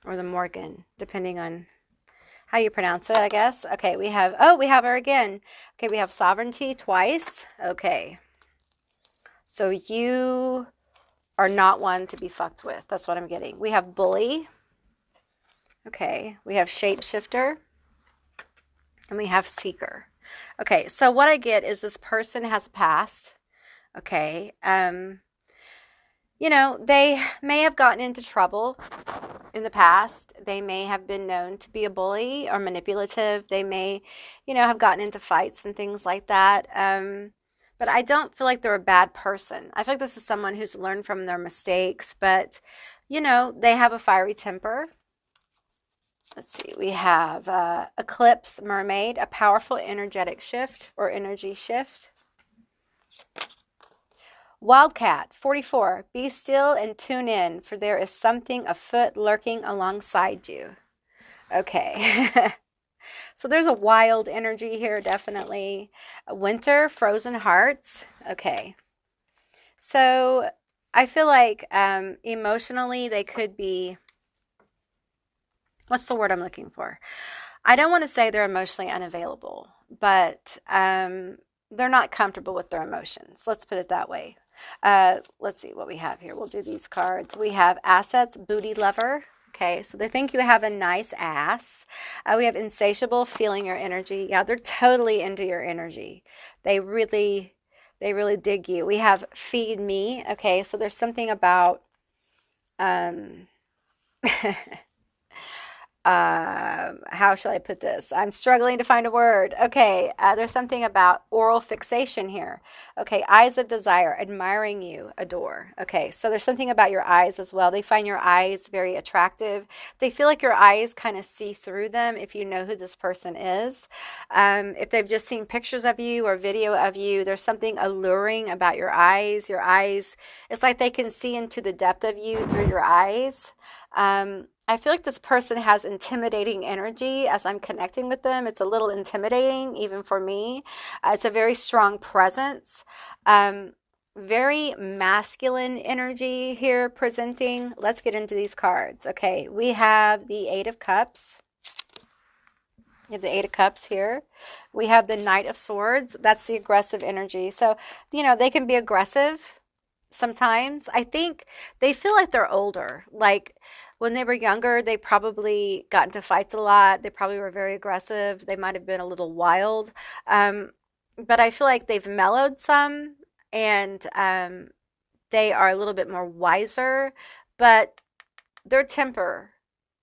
or the Morgan, depending on how you pronounce it, I guess. Okay, we have her again. Okay, we have Sovereignty twice. Okay, so you are not one to be fucked with. That's what I'm getting. We have Bully. Okay, we have Shapeshifter, and we have Seeker. Okay, so what I get is this person has a past. Okay, they may have gotten into trouble in the past. They may have been known to be a bully or manipulative. They may, have gotten into fights and things like that. But I don't feel like they're a bad person. I feel like this is someone who's learned from their mistakes, but, they have a fiery temper. Let's see, we have Eclipse Mermaid, a powerful energetic shift or energy shift. Wildcat 44, be still and tune in, for there is something afoot lurking alongside you. Okay. So there's a wild energy here, definitely. Winter, Frozen Hearts. Okay. So I feel like emotionally they could be, what's the word I'm looking for? I don't want to say they're emotionally unavailable, but they're not comfortable with their emotions. Let's put it that way. Let's see what we have here. We'll do these cards. We have Assets, Booty Lover. Okay, so they think you have a nice ass. We have Insatiable, feeling your energy. Yeah, they're totally into your energy. They really dig you. We have Feed Me. Okay, so there's something about how shall I put this? I'm struggling to find a word. Okay, there's something about oral fixation here. Okay, eyes of desire, admiring you, adore. Okay, so there's something about your eyes as well. They find your eyes very attractive. They feel like your eyes kind of see through them if you know who this person is. If they've just seen pictures of you or video of you, there's something alluring about your eyes. Your eyes, it's like they can see into the depth of you through your eyes. I feel like this person has intimidating energy as I'm connecting with them. It's a little intimidating, even for me. It's a very strong presence. Very masculine energy here presenting. Let's get into these cards. Okay, we have the Eight of Cups. You have the Eight of Cups here. We have the Knight of Swords. That's the aggressive energy. So, they can be aggressive sometimes. I think they feel like they're older. Like when they were younger, they probably got into fights a lot. They probably were very aggressive. They might have been a little wild. But I feel like they've mellowed some, and they are a little bit more wiser. But their temper,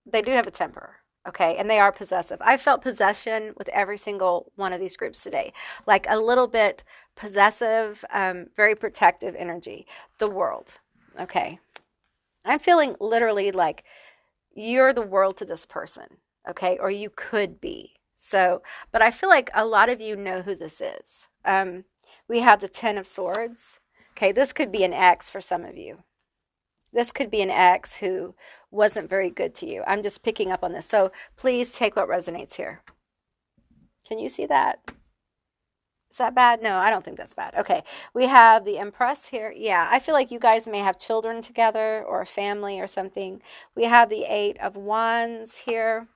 they do have a temper. Okay, and they are possessive. I felt possession with every single one of these groups today. Like a little bit possessive, very protective energy. The world. Okay. I'm feeling literally like you're the world to this person. Okay, or you could be. So, but I feel like a lot of you know who this is. We have the Ten of Swords. Okay, this could be an ex for some of you. This could be an ex who wasn't very good to you. I'm just picking up on this. So please take what resonates here. Can you see that? Is that bad? No, I don't think that's bad. Okay, we have the Empress here. Yeah, I feel like you guys may have children together or a family or something. We have the Eight of Wands here.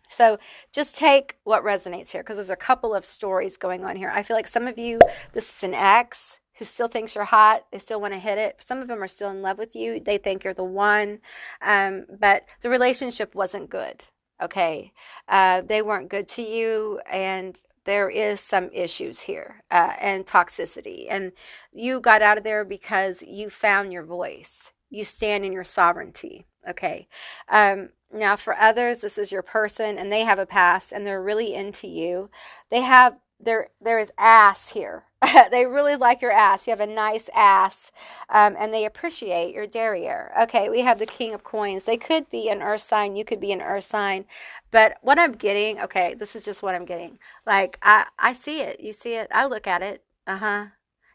So just take what resonates here because there's a couple of stories going on here. I feel like some of you, this is an ex who still thinks you're hot. They still want to hit it. Some of them are still in love with you. They think you're the one. But the relationship wasn't good. Okay. They weren't good to you. And there is some issues here and toxicity. And you got out of there because you found your voice. You stand in your sovereignty. Okay. Now for others, this is your person and they have a past and they're really into you. There is ass here. They really like your ass. You have a nice ass, and they appreciate your derriere. Okay, we have the King of Coins. They could be an earth sign. You could be an earth sign. But what I'm getting, okay, this is just what I'm getting. Like, I see it. You see it. I look at it. Uh-huh.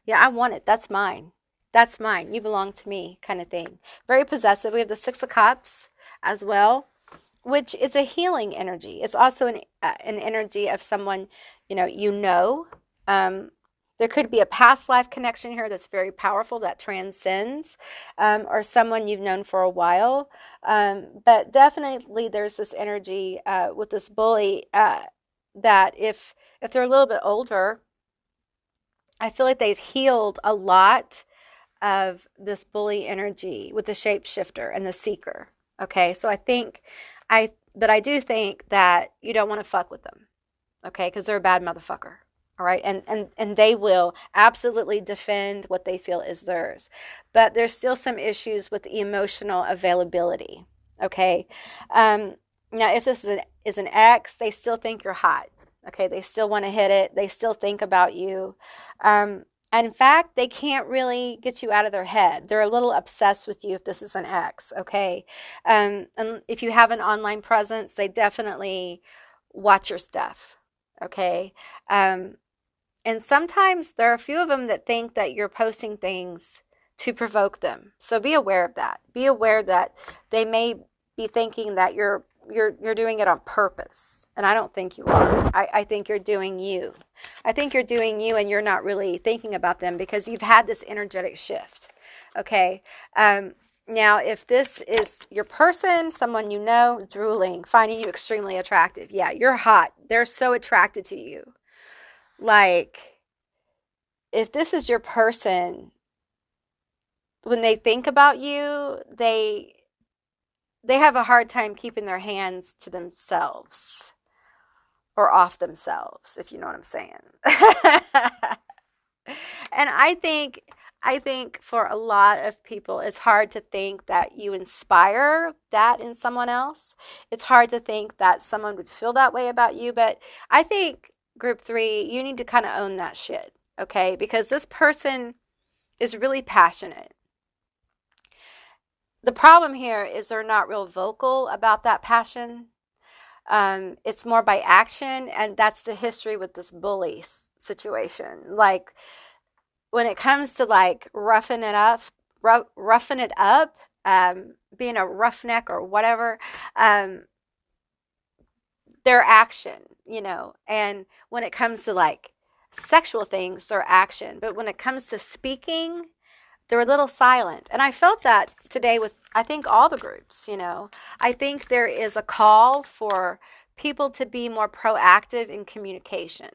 Yeah, I want it. That's mine. That's mine. You belong to me kind of thing. Very possessive. We have the Six of Cups as well, which is a healing energy. It's also an energy of someone, there could be a past life connection here that's very powerful, that transcends, or someone you've known for a while. But definitely there's this energy with this bully that if they're a little bit older, I feel like they've healed a lot of this bully energy with the shapeshifter and the seeker. Okay, so I do think that you don't want to fuck with them. Okay, because they're a bad motherfucker. All right, and they will absolutely defend what they feel is theirs. But there's still some issues with the emotional availability. Okay, now if this is an ex, they still think you're hot. Okay, they still want to hit it. They still think about you. And in fact, they can't really get you out of their head. They're a little obsessed with you if this is an ex. Okay, and if you have an online presence, they definitely watch your stuff. Okay. And sometimes there are a few of them that think that you're posting things to provoke them. So be aware of that. Be aware that they may be thinking that you're doing it on purpose. And I don't think you are. I think you're doing you. I think you're doing you and you're not really thinking about them because you've had this energetic shift. Okay. Now, if this is your person, someone you know, drooling, finding you extremely attractive. Yeah, you're hot. They're so attracted to you. Like, if this is your person, when they think about you, they have a hard time keeping their hands to themselves or off themselves, if you know what I'm saying. And I think I think for a lot of people, it's hard to think that you inspire that in someone else. It's hard to think that someone would feel that way about you. But I think group 3, you need to kind of own that shit, okay? Because this person is really passionate. The problem here is they're not real vocal about that passion. It's more by action, and that's the history with this bully situation. Like, when it comes to like roughing it up, being a roughneck or whatever, their action, and when it comes to like sexual things, their action. But when it comes to speaking, they're a little silent. And I felt that today with, I think, all the groups, I think there is a call for people to be more proactive in communication.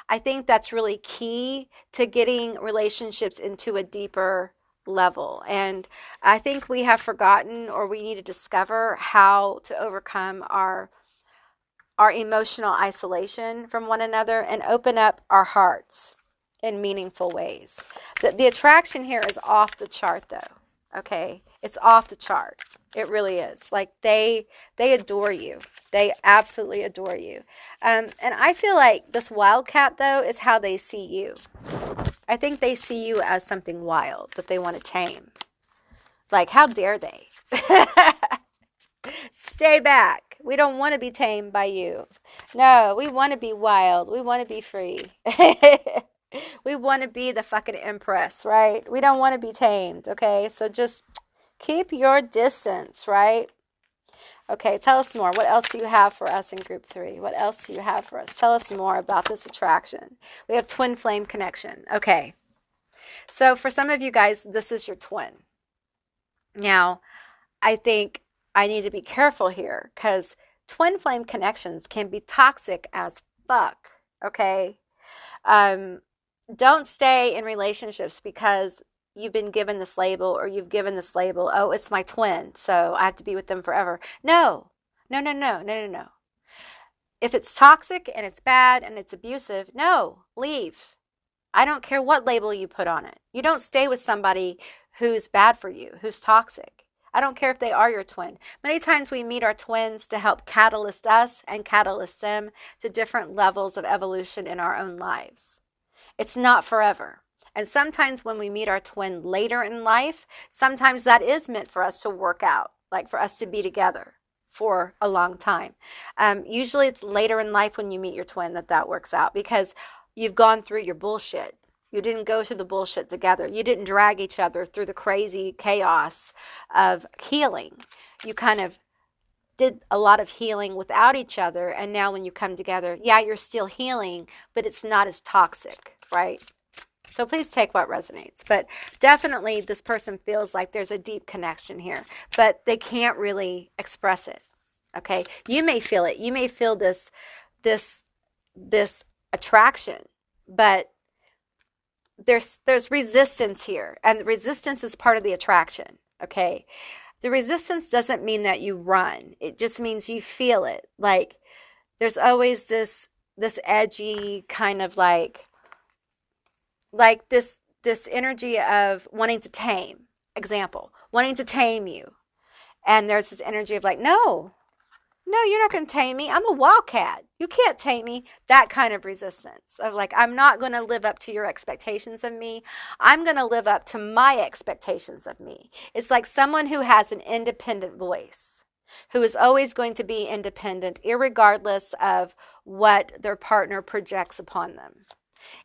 I think that's really key to getting relationships into a deeper level. And I think we have forgotten, or we need to discover how to overcome our emotional isolation from one another and open up our hearts in meaningful ways. The attraction here is off the chart, though. Okay, it's off the chart. It really is. Like, they adore you. They absolutely adore you. And I feel like this wildcat, though, is how they see you. I think they see you as something wild that they want to tame. Like, how dare they? Stay back. We don't want to be tamed by you. No, we want to be wild. We want to be free. We want to be the fucking empress, right? We don't want to be tamed, okay? So just keep your distance, right? Okay, tell us more. What else do you have for us in group 3? What else do you have for us? Tell us more about this attraction. We have twin flame connection. Okay. So for some of you guys, this is your twin. Now, I think I need to be careful here because twin flame connections can be toxic as fuck, okay? Don't stay in relationships because you've been given this label, or you've given this label, oh, it's my twin, so I have to be with them forever. No. If it's toxic and it's bad and it's abusive, no, leave. I don't care what label you put on it. You don't stay with somebody who's bad for you, who's toxic. I don't care if they are your twin. Many times we meet our twins to help catalyst us and catalyst them to different levels of evolution in our own lives. It's not forever. And sometimes when we meet our twin later in life, sometimes that is meant for us to work out, like for us to be together for a long time. Usually it's later in life when you meet your twin that works out, because you've gone through your bullshit. You didn't go through the bullshit together. You didn't drag each other through the crazy chaos of healing. You kind of did a lot of healing without each other. And now when you come together, yeah, you're still healing, but it's not as toxic, right? So please take what resonates. But definitely this person feels like there's a deep connection here, but they can't really express it. Okay? You may feel it. You may feel this attraction, but there's resistance here, and resistance is part of the attraction. Okay? The resistance doesn't mean that you run. It just means you feel it. Like there's always this edgy kind of like this energy of wanting to tame. Example, wanting to tame you. And there's this energy of like, no, you're not going to tame me. I'm a wildcat. You can't tame me. That kind of resistance of like, I'm not going to live up to your expectations of me. I'm going to live up to my expectations of me. It's like someone who has an independent voice, who is always going to be independent, irregardless of what their partner projects upon them.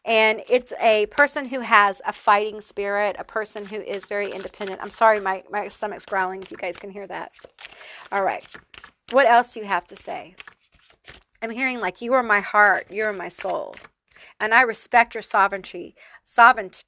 And it's a person who has a fighting spirit, a person who is very independent. I'm sorry, my stomach's growling, if you guys can hear that. All right. What else do you have to say? I'm hearing like, you are my heart, you are my soul. And I respect your sovereignty. Sovereignty.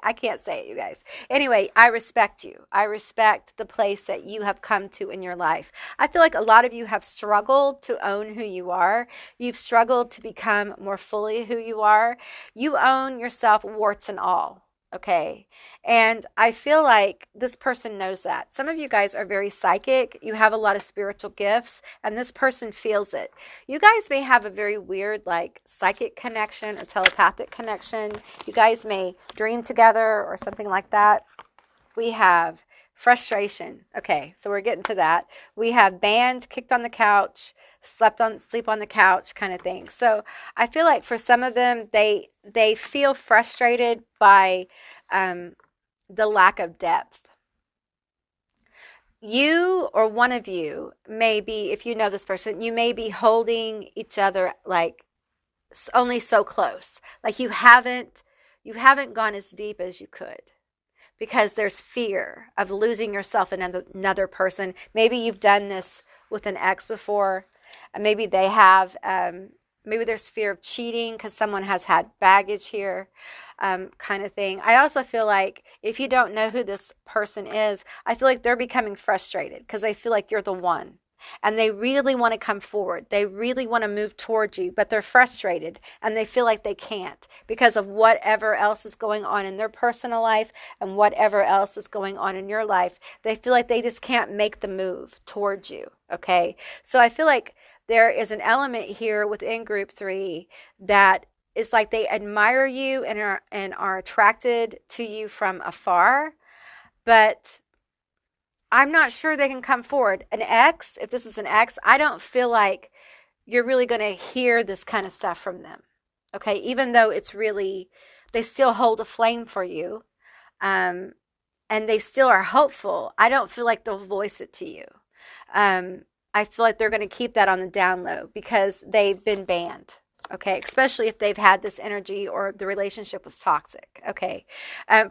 I can't say it, you guys. Anyway, I respect you. I respect the place that you have come to in your life. I feel like a lot of you have struggled to own who you are. You've struggled to become more fully who you are. You own yourself, warts and all. Okay. And I feel like this person knows that. Some of you guys are very psychic. You have a lot of spiritual gifts, and this person feels it. You guys may have a very weird, like, psychic connection or telepathic connection. You guys may dream together or something like that. We have frustration. Okay, so we're getting to that. We have banned, kicked on the couch, sleep on the couch kind of thing. So I feel like for some of them, they feel frustrated by the lack of depth. You or one of you may be, if you know this person, you may be holding each other like only so close. Like you haven't gone as deep as you could, because there's fear of losing yourself in another person. Maybe you've done this with an ex before. Maybe they have. Maybe there's fear of cheating because someone has had baggage here, kind of thing. I also feel like if you don't know who this person is, I feel like they're becoming frustrated because they feel like you're the one. And they really want to come forward. They really want to move towards you, but they're frustrated and they feel like they can't because of whatever else is going on in their personal life and whatever else is going on in your life. They feel like they just can't make the move towards you. Okay. So I feel like there is an element here within group 3 that is like they admire you and are attracted to you from afar, but I'm not sure they can come forward. An ex, if this is an ex, I don't feel like you're really going to hear this kind of stuff from them. Okay, even though it's really, they still hold a flame for you, and they still are hopeful. I don't feel like they'll voice it to you. I feel like they're going to keep that on the down low because they've been banned. Okay, especially if they've had this energy or the relationship was toxic. Okay,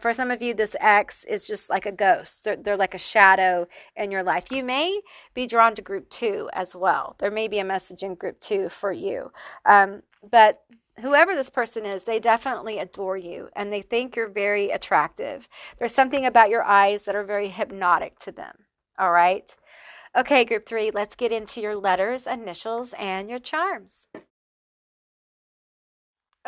for some of you, this ex is just like a ghost. They're like a shadow in your life. You may be drawn to group 2 as well. There may be a message in group 2 for you. But whoever this person is, they definitely adore you and they think you're very attractive. There's something about your eyes that are very hypnotic to them. All right. Okay, group 3, let's get into your letters, initials, and your charms.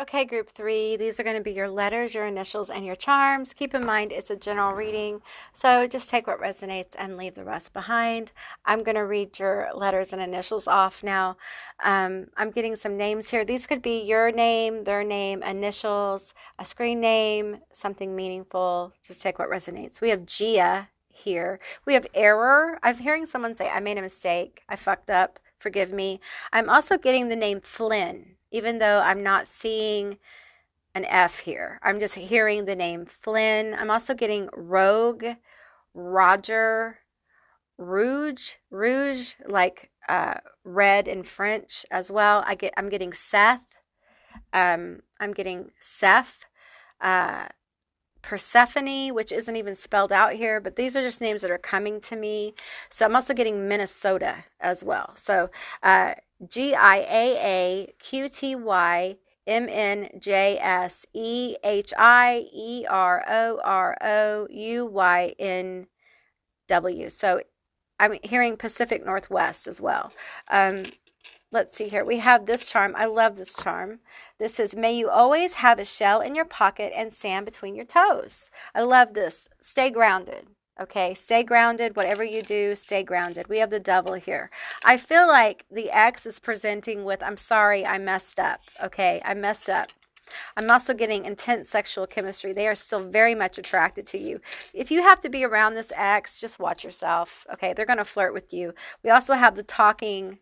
Okay, group 3, these are going to be your letters, your initials, and your charms. Keep in mind it's a general reading, so just take what resonates and leave the rest behind. I'm going to read your letters and initials off now. I'm getting some names here. These could be your name, their name, initials, a screen name, something meaningful. Just take what resonates. We have Gia here. We have error. I'm hearing someone say, I made a mistake. I fucked up. Forgive me. I'm also getting the name Flynn, even though I'm not seeing an F here. I'm just hearing the name Flynn. I'm also getting Rogue, Roger, Rouge, like red in French as well. I'm getting Seth. I'm getting Seth. Persephone, which isn't even spelled out here, but these are just names that are coming to me. So I'm also getting Minnesota as well. So GIAAQTYMNJSEHIEROROUYNW. So I'm hearing Pacific Northwest as well. Let's see here. We have this charm. I love this charm. This is, may you always have a shell in your pocket and sand between your toes. I love this. Stay grounded. Okay, stay grounded. Whatever you do, stay grounded. We have the devil here. I feel like the ex is presenting with, I'm sorry, I messed up. Okay, I messed up. I'm also getting intense sexual chemistry. They are still very much attracted to you. If you have to be around this ex, just watch yourself. Okay, they're going to flirt with you. We also have the talking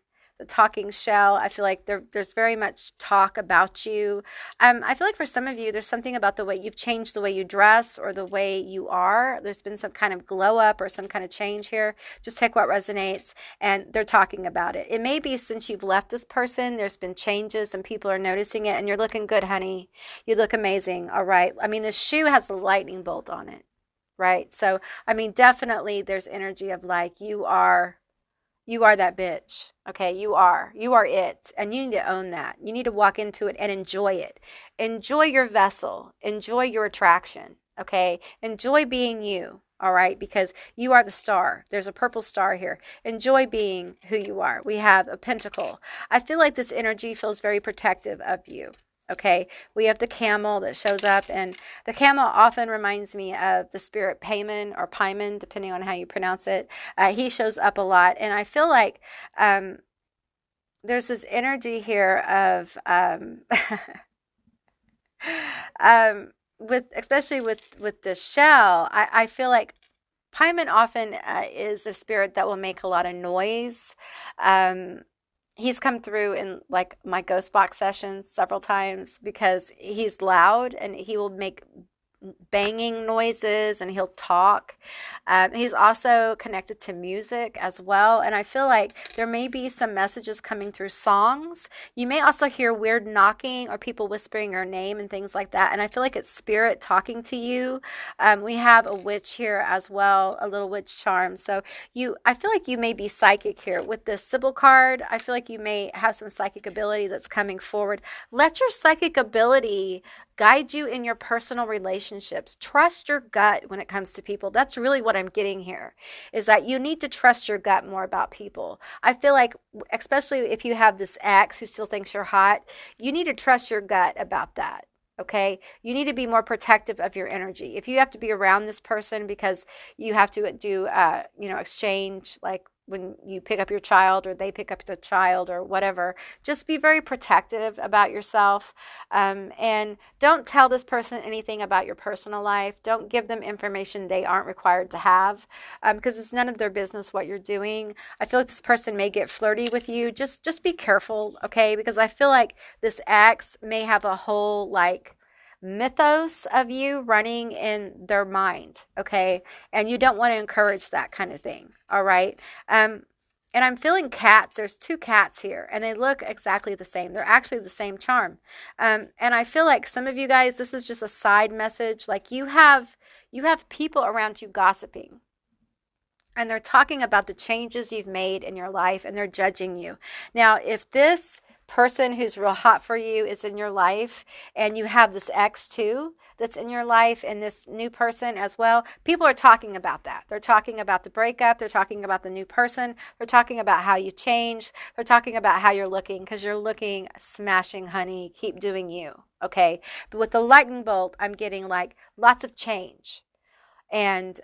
shell. I feel like there's very much talk about you. I feel like for some of you, there's something about the way you've changed the way you dress or the way you are. There's been some kind of glow up or some kind of change here. Just take what resonates, and they're talking about it. It may be since you've left this person, there's been changes and people are noticing it, and you're looking good, honey. You look amazing. All right. I mean, the shoe has a lightning bolt on it, right? So, I mean, definitely there's energy of like, you are that bitch. Okay, you are it. And you need to own that. You need to walk into it and enjoy it. Enjoy your vessel. Enjoy your attraction. Okay, enjoy being you. All right, because you are the star. There's a purple star here. Enjoy being who you are. We have a pentacle. I feel like this energy feels very protective of you. Okay, we have the camel that shows up, and the camel often reminds me of the spirit Payman or Pyman, depending on how you pronounce it. He shows up a lot, and I feel like there's this energy here of with especially with the shell. I feel like Pyman often is a spirit that will make a lot of noise. Um, he's come through in like my ghost box sessions several times because he's loud and he will make banging noises and he'll talk. He's also connected to music as well. And I feel like there may be some messages coming through songs. You may also hear weird knocking or people whispering your name and things like that. And I feel like it's spirit talking to you. We have a witch here as well, a little witch charm. So I feel like you may be psychic here. With this Sybil card, I feel like you may have some psychic ability that's coming forward. Let your psychic ability guide you in your personal relationships. Trust your gut when it comes to people. That's really what I'm getting here, is that you need to trust your gut more about people. I feel like, especially if you have this ex who still thinks you're hot, you need to trust your gut about that. Okay, you need to be more protective of your energy. If you have to be around this person because you have to do, exchange, like when you pick up your child or they pick up the child or whatever, just be very protective about yourself. And don't tell this person anything about your personal life. Don't give them information they aren't required to have, because it's none of their business what you're doing. I feel like this person may get flirty with you. Just be careful, okay? Because I feel like this ex may have a whole mythos of you running in their mind, okay? And you don't want to encourage that kind of thing, all right? And I'm feeling cats. There's two cats here, and they look exactly the same. They're actually the same charm. And I feel like some of you guys, this is just a side message. Like you have people around you gossiping, and they're talking about the changes you've made in your life, and they're judging you. Now, if this person who's real hot for you is in your life and you have this ex too that's in your life and this new person as well, people are talking about that. They're talking about the breakup. They're talking about the new person. They're talking about how you changed. They're talking about how you're looking, because you're looking smashing, honey. Keep doing you, okay? But with the lightning bolt, I'm getting like lots of change and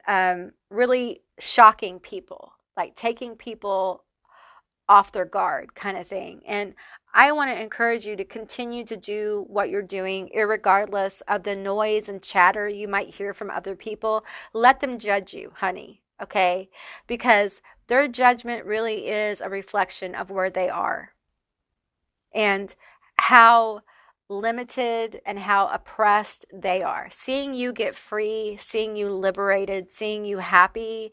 really shocking people, like taking people off their guard kind of thing. And I want to encourage you to continue to do what you're doing, irregardless of the noise and chatter you might hear from other people. Let them judge you, honey, okay? Because their judgment really is a reflection of where they are and how limited and how oppressed they are. Seeing you get free, seeing you liberated, seeing you happy,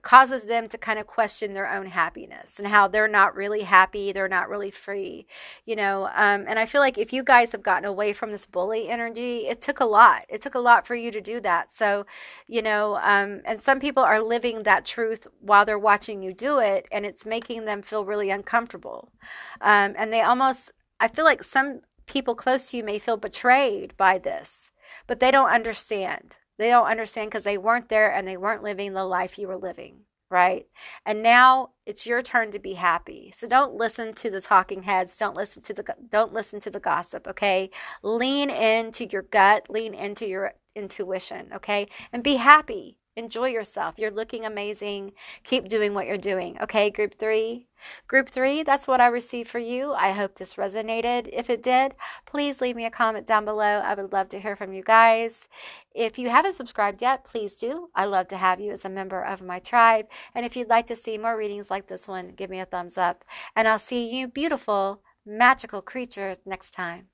causes them to kind of question their own happiness and how they're not really happy, they're not really free, and I feel like if you guys have gotten away from this bully energy, it took a lot. It took a lot for you to do that. So, and some people are living that truth while they're watching you do it, and it's making them feel really uncomfortable. And I feel like some people close to you may feel betrayed by this, but they don't understand. They don't understand because they weren't there and they weren't living the life you were living, right? And now it's your turn to be happy. So don't listen to the talking heads. Don't listen to the gossip, okay? Lean into your gut, lean into your intuition, okay? And be happy. Enjoy yourself. You're looking amazing. Keep doing what you're doing. Okay, group 3. Group 3, that's what I received for you. I hope this resonated. If it did, please leave me a comment down below. I would love to hear from you guys. If you haven't subscribed yet, please do. I love to have you as a member of my tribe. And if you'd like to see more readings like this one, give me a thumbs up. And I'll see you beautiful, magical creatures next time.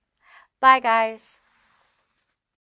Bye, guys.